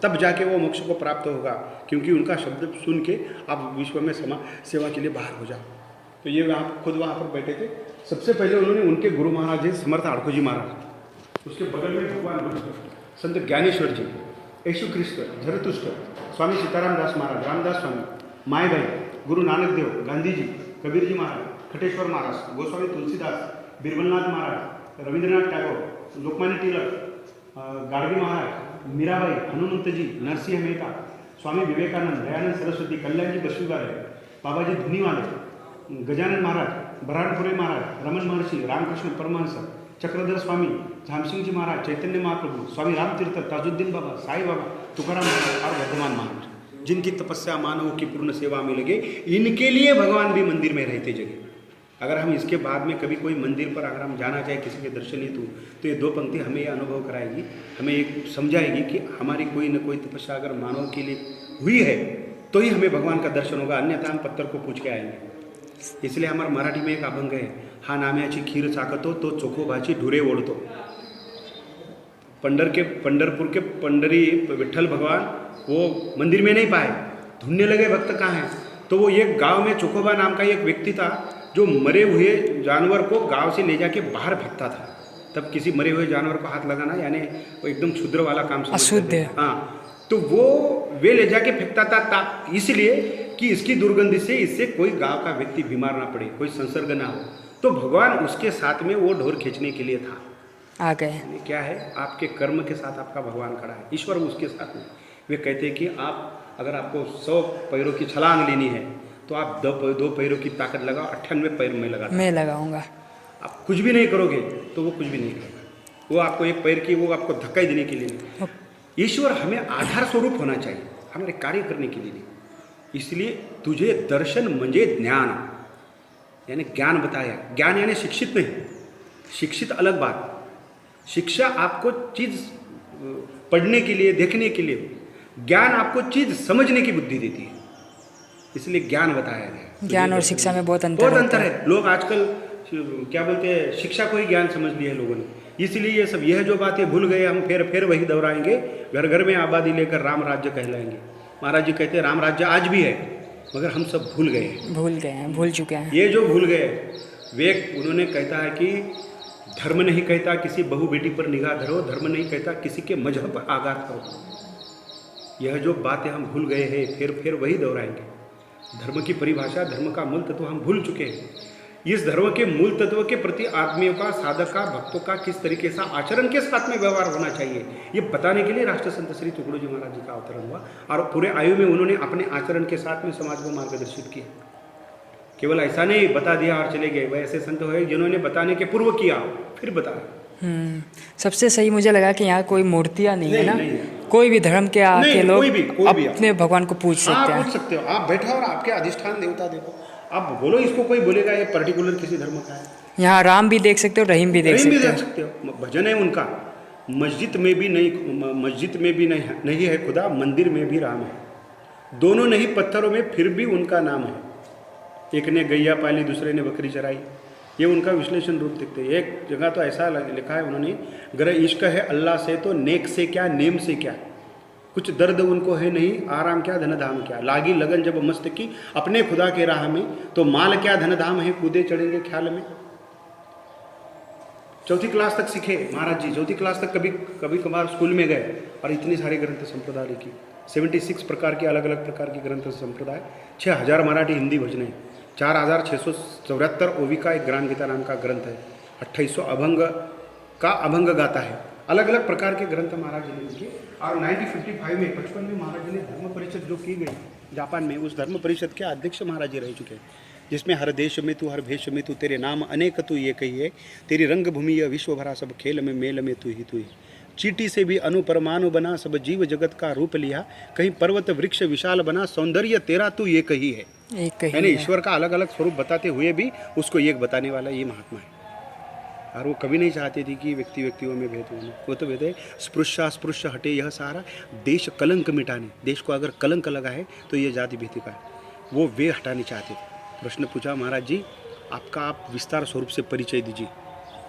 तब जाके वो मोक्ष को प्राप्त होगा, क्योंकि उनका शब्द सुन के आप विश्व में सेवा के लिए बाहर हो जाओ। तो ये वहाँ खुद वहाँ पर बैठे थे। सबसे पहले उन्होंने उनके गुरु महाराज हैं समर्थ आड़को जी महाराज, उसके बगल में भगवान बुद्ध, संत ज्ञानेश्वर जी, यशु ख्रिस्त, झरतुष्ट, स्वामी सीताराम दास महाराज, रामदास स्वामी, माए भाई, गुरु नानक देव, गांधी जी, कबीर जी महाराज, खटेश्वर महाराज, गोस्वामी तुलसीदास, बिरबलनाथ महाराज, रविंद्रनाथ टैगोर, लोकमान्य तिलक, गाड़गी महाराज, मीराबाई, हनुमंत जी, नरसिंह मेहता, स्वामी विवेकानंद, दयानंद सरस्वती, कल्याण जी बसुगारे, बाबा जी धुनीवाले, गजानन महाराज, बरहानपुरे महाराज, रमन महर्षि, रामकृष्ण परमहंस, चक्रधर स्वामी, झामसिंह जी महाराज, चैतन्य महाप्रभु, स्वामी रामतीर्थ, ताजुद्दीन बाबा, साई बाबा, तुकाराम महाराज और वर्धमान महाराज, जिनकी तपस्या मानवों की पूर्ण सेवा में लगे, इनके लिए भगवान भी मंदिर में रहते जगह। अगर हम इसके बाद में कभी कोई मंदिर पर अगर हम जाना चाहे किसी के दर्शन हेतु, तो ये दो पंक्ति हमें ये अनुभव कराएगी, हमें एक समझाएगी कि हमारी कोई न कोई तपस्या अगर मानव के लिए हुई है तो ही हमें भगवान का दर्शन होगा, अन्यथा हम पत्थर को पूछ के आएंगे। इसलिए हमारे मराठी में एक अभंग है, हा नाम्याची खीर चाकतो तो चोखोबाची ढुरे ओढतो। पंढरपुर के पंडरी विठ्ठल भगवान वो मंदिर में नहीं पाए, ढूंढने लगे भक्त कहाँ हैं, तो वो एक गांव में चोखोबा नाम का एक व्यक्ति था जो मरे हुए जानवर को गांव से ले जाके बाहर फेंकता था। तब किसी मरे हुए जानवर को हाथ लगाना यानी वो एकदम क्षुद्र वाला काम अशुद्ध है। हाँ, तो वो वे ले जाके फेंकता था इसलिए कि इसकी दुर्गंध से इससे कोई गांव का व्यक्ति बीमार ना पड़े, कोई संसर्ग ना हो। तो भगवान उसके साथ में वो ढोर खींचने के लिए था, आ गए। क्या है, आपके कर्म के साथ आपका भगवान खड़ा है, ईश्वर उसके साथ में। वे कहते हैं कि आप अगर आपको 100 पैरों की छलांग लेनी है तो आप दो पैरों की ताकत लगाओ, 98 पैर में लगाऊंगा। आप कुछ भी नहीं करोगे तो वो कुछ भी नहीं करेगा, वो आपको एक पैर की वो आपको धक्का ही देने के लिए नहीं। ईश्वर हमें आधार स्वरूप होना चाहिए हमारे कार्य करने के लिए नहीं। इसलिए तुझे दर्शन म्हणजे ज्ञान, यानी ज्ञान बताया। ज्ञान यानी शिक्षित नहीं, शिक्षित अलग बात। शिक्षा आपको चीज़ पढ़ने के लिए, देखने के लिए, ज्ञान आपको चीज़ समझने की बुद्धि देती है, इसलिए ज्ञान बताया गया। ज्ञान और शिक्षा में बहुत अंतर है। लोग आजकल क्या बोलते हैं, शिक्षा को ही ज्ञान समझ लिया है लोगों ने, इसलिए ये सब यह जो बातें भूल गए हम, फिर वही दोहराएंगे। घर घर में आबादी लेकर राम राज्य कहलाएंगे। महाराज जी कहते हैं राम राज्य आज भी है, मगर हम सब भूल गए हैं। भूल चुके हैं। ये जो भूल गए वे, उन्होंने कहता है कि धर्म नहीं कहता किसी बहू बेटी पर निगाह धरो, धर्म नहीं कहता किसी के मजहब पर आघात करो। यह जो बातें हम भूल गए हैं, फिर वही दोहराएंगे। धर्म की परिभाषा, धर्म का मूल तत्व हम भूल चुके हैं। इस धर्म के मूल तत्व के प्रति आदमियों का, साधक का, भक्तों का किस तरीके से आचरण के साथ में व्यवहार होना चाहिए, ये बताने के लिए राष्ट्र संत श्री तुकडोजी जी महाराज जी का अवतरण हुआ। और पूरे आयु में उन्होंने अपने आचरण के साथ में समाज को मार्गदर्शित किया। केवल ऐसा नहीं बता दिया और चले गए, वह ऐसे संत हुए जिन्होंने बताने के पूर्व किया फिर बताया। सबसे सही मुझे लगा कि यहाँ कोई मूर्तियाँ नहीं है ना, कोई भी धर्म के आके लोग कोई भी अपने भगवान को पूछ सकते हैं। पूछ सकते हो, आप बैठो और आपके अधिष्ठान देवता देखो, आप बोलो इसको, कोई बोलेगा ये पर्टिकुलर किसी धर्म का है। यहाँ राम भी देख सकते हो, रहीम भी देख सकते हो। भजन है उनका, मस्जिद में भी नहीं है खुदा, मंदिर में भी राम है। दोनों नहीं पत्थरों में, फिर भी उनका नाम है। एक ने गैया पाली, दूसरे ने बकरी चराई। ये उनका विश्लेषण रूप दिखते हैं। एक जगह तो ऐसा लिखा है उन्होंने, अगर इश्क है अल्लाह से तो नेक से क्या, नेम से क्या, कुछ दर्द उनको है नहीं, आराम क्या, धन धाम क्या, लागी लगन जब मस्त की अपने खुदा के राह में, तो माल क्या, धन धाम है, कूदे चढ़ेंगे ख्याल में। चौथी क्लास तक सीखे महाराज जी, चौथी क्लास तक कभी कभार स्कूल में गए और इतनी सारी ग्रंथ संप्रदाय लिखी। 76 प्रकार के अलग अलग प्रकार की ग्रंथ संप्रदाय, 6000 मराठी हिंदी भजने, 4674 ओवी का एक ग्राम गीता नाम का ग्रंथ है, 2800 अभंग का अभंग गाता है। अलग अलग प्रकार के ग्रंथ महाराज जी ने लिखे। और 1955 में 55 में महाराज जी ने धर्म परिषद जो की गई जापान में, उस धर्म परिषद के अध्यक्ष महाराज जी रह चुके हैं, जिसमें हर देश में तू, हर भेष में तू, तेरे नाम अनेक तू ये कही है, तेरी रंग भूमि यह विश्व भरा, सब खेल में मेल में तू ही। चीटी से भी अनुपरमाणु बना, सब जीव जगत का रूप लिया, कहीं पर्वत वृक्ष विशाल बना, सौंदर्य तेरा तू ये कही है। यानी ईश्वर का अलग अलग स्वरूप बताते हुए भी उसको एक बताने वाला ये महात्मा है। और वो कभी नहीं चाहते थे कि व्यक्तियों में भेद होना। वो तो भेद है स्पृश्य हटे यह सारा, देश कलंक मिटाने, देश को अगर कलंक लगा है तो ये जाति भेद का है, वो वे हटाने चाहते थे। प्रश्न पूछा, महाराज जी आपका आप विस्तार स्वरूप से परिचय दीजिए।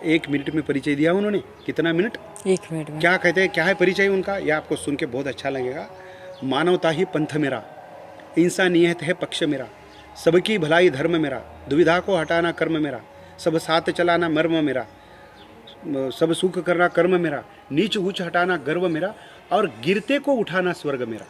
1 मिनट में परिचय दिया उन्होंने। कितना मिनट? 1 मिनट में। क्या कहते हैं, क्या है परिचय उनका, यह आपको सुन के बहुत अच्छा लगेगा। मानवता ही पंथ मेरा, इंसानियत है पक्ष मेरा, सबकी भलाई धर्म मेरा, दुविधा को हटाना कर्म मेरा, सब साथ चलाना मर्म मेरा, सब सुख करना कर्म मेरा, नीच ऊंच हटाना गर्व मेरा, और गिरते को उठाना स्वर्ग मेरा।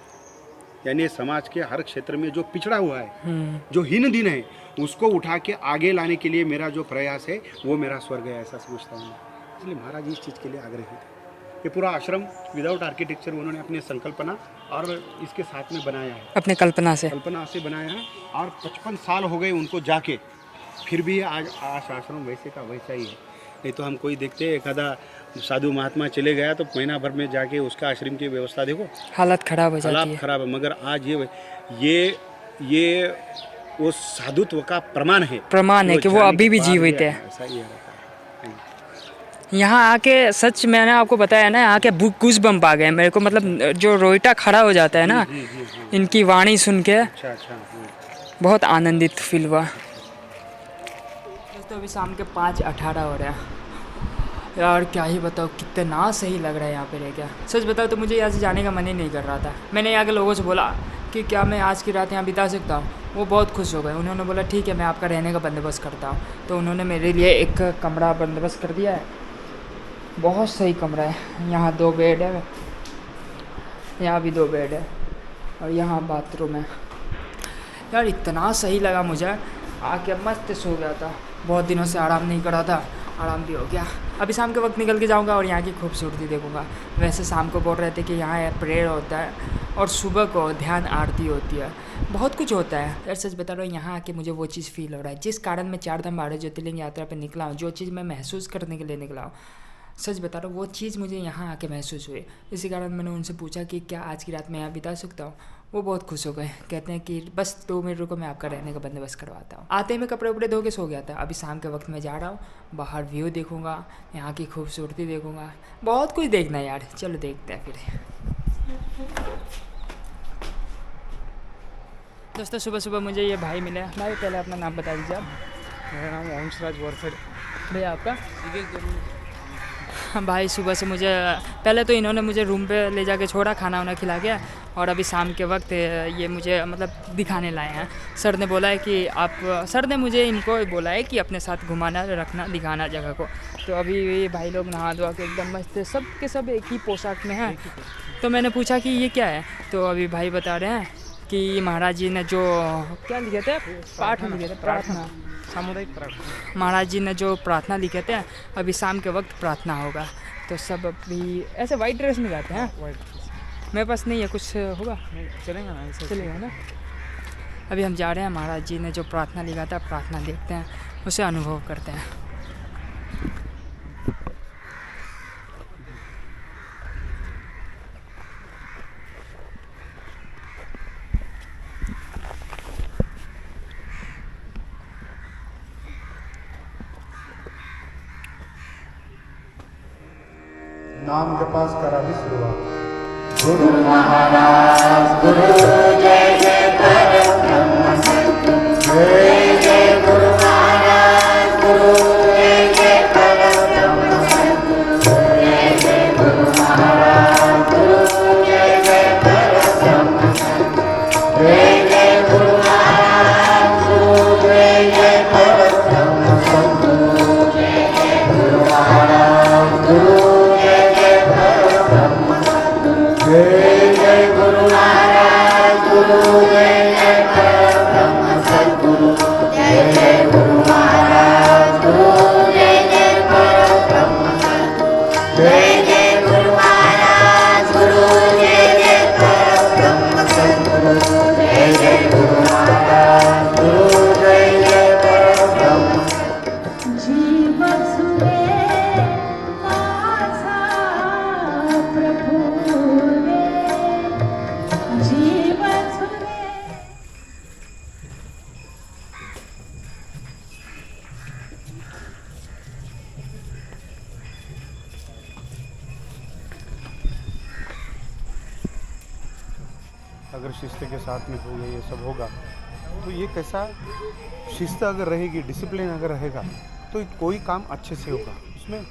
यानी समाज के हर क्षेत्र में जो पिछड़ा हुआ है, जो हीन दिन है, उसको उठा के आगे लाने के लिए मेरा जो प्रयास है वो मेरा स्वर्ग है, ऐसा समझता हूँ। इसलिए महाराज इस चीज़ के लिए आग्रही थे। ये पूरा आश्रम विदाउट आर्किटेक्चर उन्होंने अपनी संकल्पना और इसके साथ में बनाया है, अपने कल्पना से बनाया है। और 55 साल हो गए उनको जाके, फिर भी आज आश्रम वैसे का वैसा ही है। नहीं तो हम कोई देखते एक आधा साधु महात्मा चले गया तो महीना भर में जाके उसका आश्रम की व्यवस्था देखो, हालत खराब हो जाती है। हालत खराब है। मगर आज ये वो साधुत्व का प्रमाण है कि वो अभी भी जीवित है। ऐसा ही है। यहाँ आके सच मैंने आपको बताया ना, यहाँ के गूज़ बम्प आ गए मेरे को, मतलब जो रोइटा खड़ा हो जाता है ना इनकी वाणी सुन के। अच्छा। बहुत आनंदित फील हुआ। दोस्तों अभी शाम के 5:18 हो रहा है यार, क्या ही बताओ कितना सही लग रहा है यहाँ पे रह गया। सच बताओ तो मुझे यहाँ से जाने का मन ही नहीं कर रहा था। मैंने यहाँ के लोगों से बोला कि क्या मैं आज की रात यहाँ बिता सकता हूँ, वो बहुत खुश हो गए। उन्होंने बोला ठीक है मैं आपका रहने का बंदोबस्त करता हूँ। तो उन्होंने मेरे लिए एक कमरा बंदोबस्त कर दिया है, बहुत सही कमरा है। यहाँ 2 बेड है, यहाँ भी 2 बेड है और यहाँ बाथरूम है। यार इतना सही लगा मुझे, आके मस्त सो गया था। बहुत दिनों से आराम नहीं करा था, आराम भी हो गया। अभी शाम के वक्त निकल के जाऊंगा और यहाँ की खूबसूरती देखूंगा। वैसे शाम को बोल रहे थे कि यहाँ प्रेयर होता है और सुबह को ध्यान आरती होती है, बहुत कुछ होता है। यार सच बता रहा हूँ, यहाँ आके मुझे वो चीज़ फील हो रहा है जिस कारण मैं 4 धाम 12 ज्योतिर्लिंग यात्रा पर निकला हूँ, जो चीज़ मैं महसूस करने के लिए निकला हूँ। सच बता रहा हूँ वो चीज़ मुझे यहाँ आके महसूस हुई। इसी कारण मैंने उनसे पूछा कि क्या आज की रात मैं यहाँ बिता सकता हूँ। वो बहुत खुश हो गए, कहते हैं कि बस 2 मिनट रुको मैं आपका रहने का बंदोबस्त करवाता हूँ। आते ही मैं कपड़े उपड़े धो के सो गया था। अभी शाम के वक्त मैं जा रहा हूँ, बाहर व्यू देखूँगा, यहाँ की खूबसूरती देखूँगा, बहुत कुछ देखना है यार। चलो देखते हैं फिर। दोस्तों सुबह सुबह मुझे ये भाई मिले। भाई पहले अपना नाम बता दीजिए आप। मेरा नाम वंशराज वरफेड। भैया आपका? भाई सुबह से मुझे पहले तो इन्होंने मुझे रूम पे ले जाके छोड़ा, खाना वाना खिला के, और अभी शाम के वक्त ये मुझे मतलब दिखाने लाए हैं। सर ने बोला है कि सर ने मुझे इनको बोला है कि अपने साथ घुमाना, रखना, दिखाना जगह को। तो अभी ये भाई लोग नहा धोआ के एकदम मस्त, सब के सब एक ही पोशाक में हैं। तो मैंने पूछा कि ये क्या है, तो अभी भाई बता रहे हैं कि महाराज जी ने जो क्या लिखे थे, पाठ लिखे थे, प्रार्थना, सामुदायिक प्रार्थना, महाराज जी ने जो प्रार्थना लिखे थे, अभी शाम के वक्त प्रार्थना होगा। तो सब अभी ऐसे वाइट ड्रेस में जाते हैं। मेरे पास नहीं है, कुछ होगा चलेगा ना, चलेगा ना। अभी हम जा रहे हैं, महाराज जी ने जो प्रार्थना लिखा था, प्रार्थना देखते हैं, उसे अनुभव करते हैं। नाम जपास करा भी शुरुआत। गुरु महाराज गुरु जय जय परब्रह्म सद्गुरु जय जय गुरु महाराज गुरु जय जय परब्रह्म सद्गुरु जय जय गुरु महाराज गुरु जय जय परब्रह्म सद्गुरु जय जय गुरु महाराज गुरु जय जय परब्रह्म सद्गुरु जय जय गुरु महाराज गुरु जय जय गुरु महाराज गुरु जय जय परब्रह्म सद्गुरु जय जय गुरु महाराज गुरु जय जय परब्रह्म सद्गुरु जय जय गुरु महाराज गुरु जय जय परब्रह्म सद्गुरु जय जय गुरु महाराज गुरु जय जय परब्रह्म जीवन सुने अगर शिस्त के साथ में हो गया, ये सब होगा तो ये कैसा, शिस्त अगर रहेगी, डिसिप्लिन अगर रहेगा तो कोई काम अच्छे से होगा। उसमें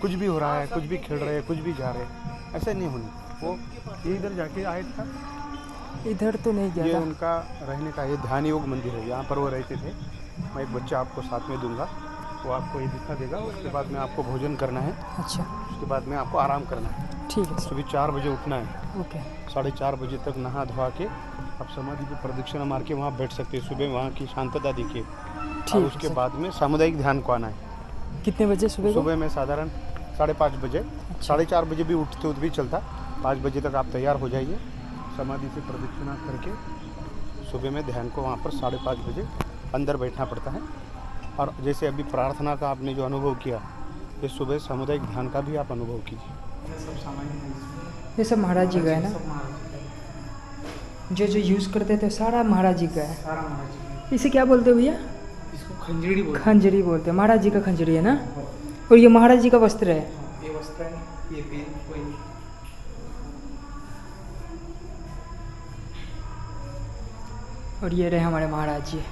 कुछ भी हो रहा है, कुछ भी खेल रहे हैं, कुछ भी जा रहे हैं, ऐसा नहीं होनी। वो ये इधर जाके आए था, इधर तो नहीं गया ये था। उनका रहने का ये ध्यान योग मंदिर है, यहाँ पर वो रहते थे। मैं एक बच्चा आपको साथ में दूंगा, वो आपको ये दिखा देगा। उसके बाद में आपको भोजन करना है। अच्छा, उसके बाद में आपको आराम करना है। ठीक है। सुबह 4 बजे उठना है। ओके। 4:30 बजे तक नहा धोवा के आप समाधि पे प्रदक्षिणा मार के वहाँ बैठ सकते हैं। सुबह वहाँ की शांतता देखिए। और उसके बाद में सामुदायिक ध्यान को आना है। कितने बजे सुबह? सुबह में साधारण 5:30 बजे, 4:30 बजे भी उठते भी चलता। 5 बजे तक आप तैयार हो जाइए, समाधि से प्रदक्षिणा करके सुबह में ध्यान को वहाँ पर 5:30 बजे अंदर बैठना पड़ता है। और जैसे अभी प्रार्थना का आपने जो अनुभव किया, ये सुबह सामुदायिक ध्यान का भी आप अनुभव कीजिए। ये सब महाराज जी का है ना, जो यूज़ करते थे सारा महाराज जी का है। सारा महाराज जी इसे क्या बोलते हो भैया? इसको खंजरी बोलते हैं। खंजरी बोलते हैं। महाराज जी का खंजरी है ना। और ये महाराज जी का वस्त्र है। ये वस्त्र है, ये बेल कोई। और ये रहे हमारे महाराज जी।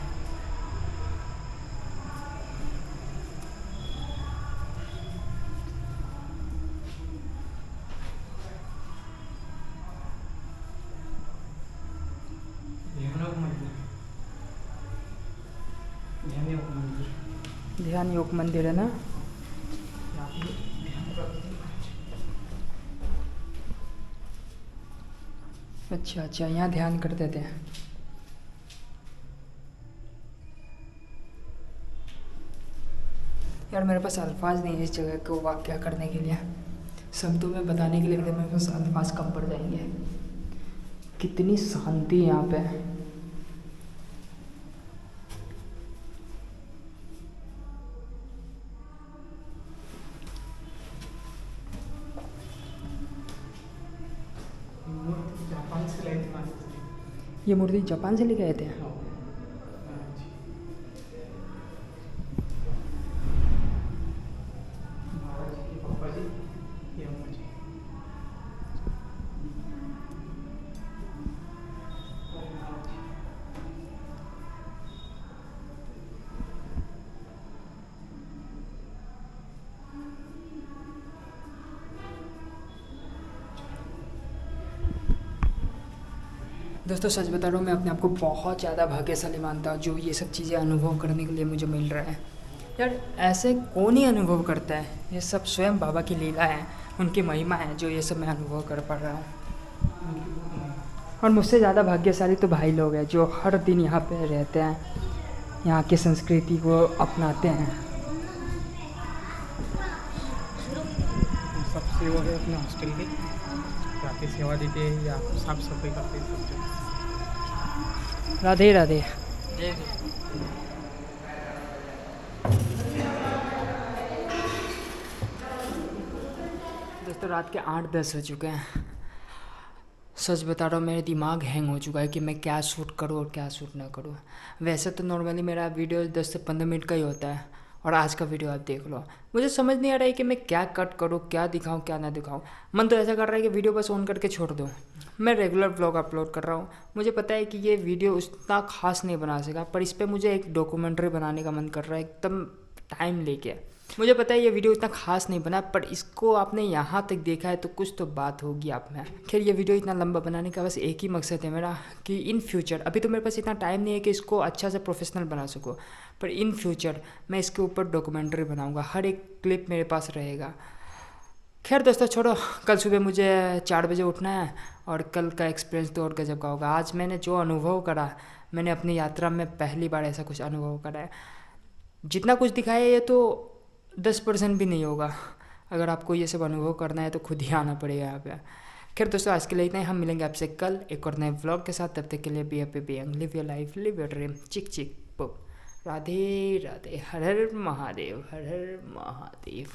ध्यान योग मंदिर है ना। अच्छा अच्छा, यहाँ ध्यान करते थे। यार मेरे पास अल्फाज नहीं है इस जगह को वाक़या करने के लिए, शब्दों में बताने के लिए मेरे पास अल्फाज कम पड़ जाएंगे। कितनी शांति यहाँ पे। ये मूर्ति जापान से लेके आए थे। दोस्तों सच बता रहा हूँ, मैं अपने आप को बहुत ज़्यादा भाग्यशाली मानता हूँ जो ये सब चीज़ें अनुभव करने के लिए मुझे मिल रहा है। यार ऐसे कौन ही अनुभव करता है, ये सब स्वयं बाबा की लीला है, उनकी महिमा है जो ये सब मैं अनुभव कर पा रहा हूँ। और मुझसे ज़्यादा भाग्यशाली तो भाई लोग हैं जो हर दिन यहाँ पे रहते हैं, यहाँ की संस्कृति को अपनाते हैं। सब सेवा है अपने हॉस्टल की, जाके सेवा देते हैं या साफ सफाई करते हैं सब। राधे राधे। दोस्तों रात के 8-10 हो चुके हैं। सच बता रहा हूँ, मेरा दिमाग हैंग हो चुका है कि मैं क्या शूट करूँ और क्या शूट ना करूँ। वैसे तो नॉर्मली मेरा वीडियो 10 से 15 मिनट का ही होता है, और आज का वीडियो आप देख लो। मुझे समझ नहीं आ रहा है कि मैं क्या कट करूँ, क्या दिखाऊँ, क्या ना दिखाऊँ। मन तो ऐसा कर रहा है कि वीडियो बस ऑन करके छोड़ दूँ। मैं रेगुलर व्लॉग अपलोड कर रहा हूँ, मुझे पता है कि ये वीडियो उतना खास नहीं बना सका, पर इस पर मुझे एक डॉक्यूमेंट्री बनाने का मन कर रहा है एकदम टाइम लेके। मुझे पता है ये वीडियो इतना खास नहीं बना, पर इसको आपने यहाँ तक देखा है तो कुछ तो बात होगी आप में। खैर ये वीडियो इतना लंबा बनाने का बस एक ही मकसद है मेरा कि इन फ्यूचर, अभी तो मेरे पास इतना टाइम नहीं है कि इसको अच्छा से प्रोफेशनल बना सकूँ, पर इन फ्यूचर मैं इसके ऊपर डॉक्यूमेंट्री बनाऊँगा, हर एक क्लिप मेरे पास रहेगा। खैर दोस्तों छोड़ो, कल सुबह मुझे 4 बजे उठना है और कल का एक्सपीरियंस तो और गजब का होगा। आज मैंने जो अनुभव करा, मैंने अपनी यात्रा में पहली बार ऐसा कुछ अनुभव करा है। जितना कुछ दिखाया ये तो 10% भी नहीं होगा। अगर आपको ये सब अनुभव करना है तो खुद ही आना पड़ेगा यहाँ पे। खैर दोस्तों आज के लिए इतना ही, हम मिलेंगे आपसे कल एक और नए व्लॉग के साथ। तब तक के लिए be happy, be young, live your life, live your dream. चिक चिक पुप। राधे राधे। हर हर महादेव, हर हर महादेव।